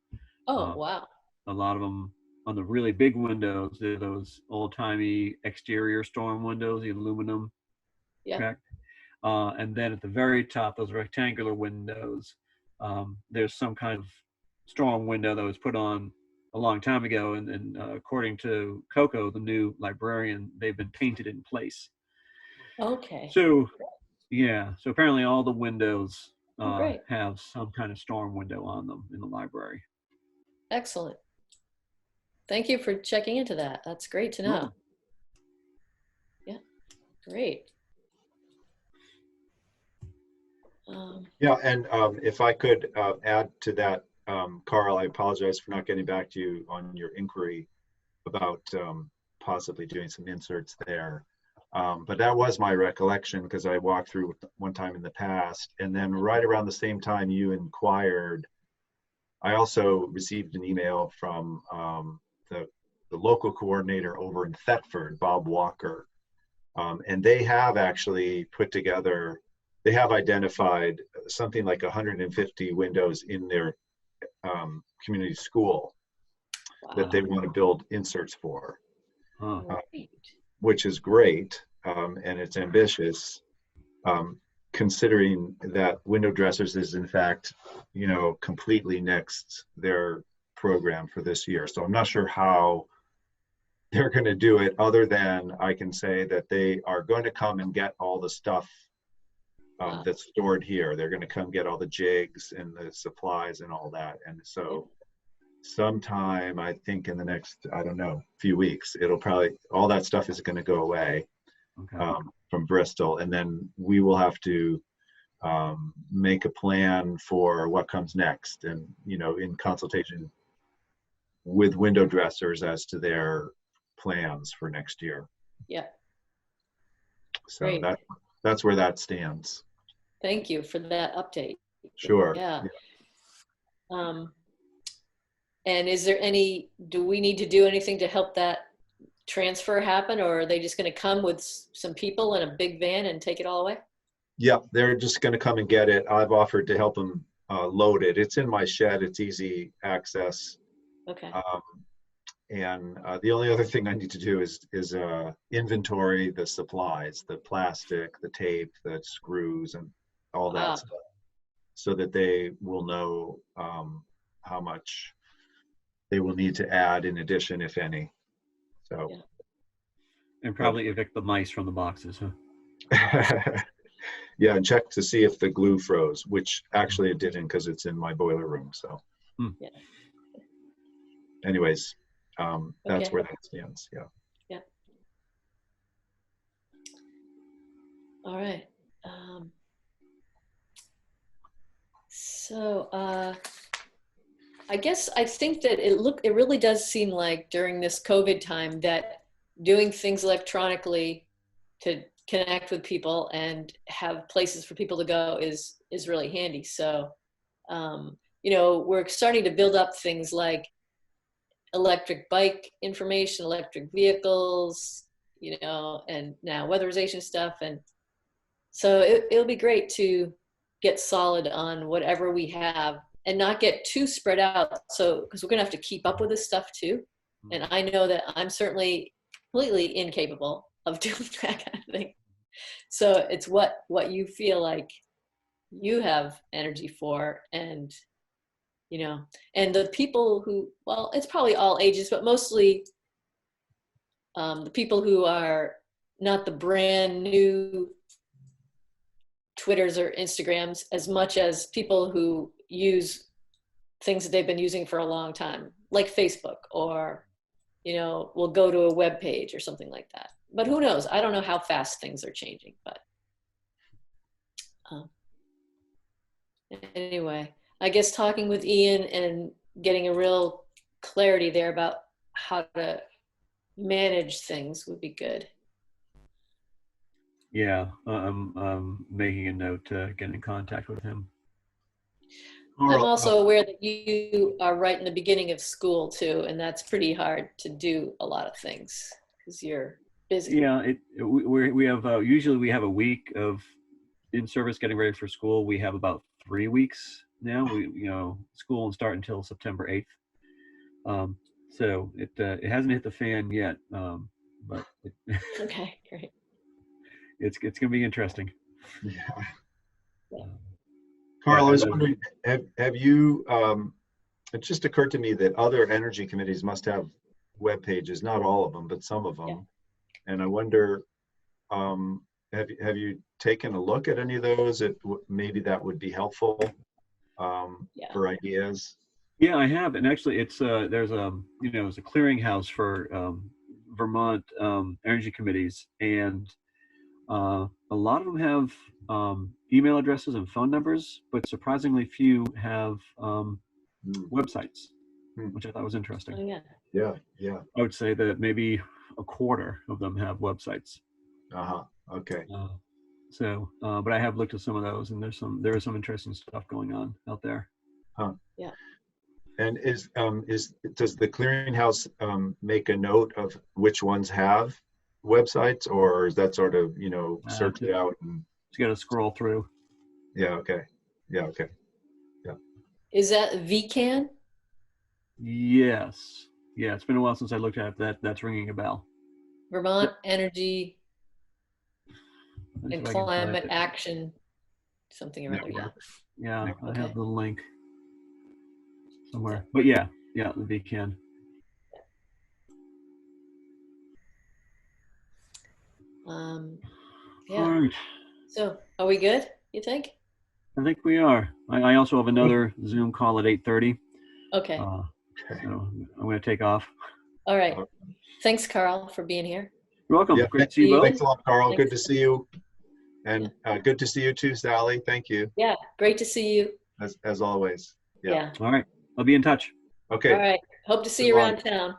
Oh, wow. A lot of them on the really big windows, they're those old-timey exterior storm windows, the aluminum. Yeah. Correct? And then at the very top, those rectangular windows, there's some kind of storm window that was put on a long time ago, and according to Coco, the new librarian, they've been painted in place. Okay. So, yeah, so apparently all the windows Great. have some kind of storm window on them in the library. Excellent. Thank you for checking into that. That's great to know. Yeah, great. Yeah, and if I could add to that, Carl, I apologize for not getting back to you on your inquiry about possibly doing some inserts there. But that was my recollection because I walked through it one time in the past. And then right around the same time you inquired, I also received an email from the local coordinator over in Thetford, Bob Walker. And they have actually put together, they have identified something like 150 windows in their community school that they want to build inserts for, Great. which is great, and it's ambitious, considering that window dressers is in fact, completely next their program for this year. So I'm not sure how they're going to do it, other than I can say that they are going to come and get all the stuff that's stored here. They're going to come get all the jigs and the supplies and all that. And so sometime, I think in the next, I don't know, few weeks, it'll probably, all that stuff is going to go away from Bristol. And then we will have to make a plan for what comes next, and, in consultation with window dressers as to their plans for next year. Yeah. So Great. that's where that stands. Thank you for that update. Sure. Yeah. And is there do we need to do anything to help that transfer happen, or are they just going to come with some people in a big van and take it all away? Yeah, they're just going to come and get it. I've offered to help them load it. It's in my shed. It's easy access. Okay. And the only other thing I need to do is inventory the supplies, the plastic, the tape, the screws, and all that stuff, so that they will know how much they will need to add in addition, if any. So. Yeah. And probably evict the mice from the boxes, huh? Yeah, and check to see if the glue froze, which actually it didn't, because it's in my boiler room. So. Yeah. Anyways, that's Okay. where that stands. Yeah. Yeah. All right. So I think that it really does seem like during this COVID time that doing things electronically to connect with people and have places for people to go is really handy. So, we're starting to build up things like electric bike information, electric vehicles, and now weatherization stuff. And so it'll be great to get solid on whatever we have and not get too spread out. So, because we're going to have to keep up with this stuff too. And I know that I'm certainly completely incapable of doing that kind of thing. So it's what you feel like you have energy for, and and the people who, well, it's probably all ages, but mostly the people who are not the brand new Twitters or Instagrams, as much as people who use things that they've been using for a long time, like Facebook, or will go to a web page or something like that. But who knows? I don't know how fast things are changing, but anyway, I guess talking with Ian and getting a real clarity there about how to manage things would be good. Yeah, I'm making a note to get in contact with him. I'm Carl, also aware that you are right in the beginning of school too, and that's pretty hard to do a lot of things because you're busy. Yeah, we have usually we have a week of in service getting ready for school. We have about 3 weeks now. School won't start until September 8th. So it hasn't hit the fan yet, but Okay, great. it's gonna be interesting. yeah. Yeah. Carl, I was Yeah. wondering, have you, it just occurred to me that other energy committees must have web pages, not all of them, but some of them. Yeah. And I wonder, have you taken a look at any of those? Maybe that would be helpful Yeah. for ideas. Yeah, I have, and actually, it's there's it's a clearinghouse for Vermont energy committees, and a lot of them have email addresses and phone numbers, but surprisingly few have websites, which I thought was interesting. Oh, yeah. Yeah, yeah. I would say that maybe a quarter of them have websites. Okay. But I have looked at some of those, and there is some interesting stuff going on out there. Yeah. And does the clearinghouse make a note of which ones have websites, or is that sort of search it out and You got to scroll through. yeah, okay. Is that VCAN? Yes. Yeah, it's been a while since I looked at that. That's ringing a bell. Vermont Energy Let's see and if I can find Climate it. Action, something or other. Yeah. Network. Yeah, I Okay. have the link somewhere. But yeah, the VCAN. Yeah. All right. So, are we good? You think? I think we are. I also have another Zoom call at 8:30. Okay. So I'm going to take off. All right. Thanks, Carl, for being here. You're welcome. Yeah, Great to see you both. Thanks a lot, Carl. Thanks. Good to see you. And good to see you too, Sally. Thank you, Yeah. Great to see you. as always. Yeah. Yeah. All right. I'll be in touch. Okay. All right. Hope to see Good you luck. around town.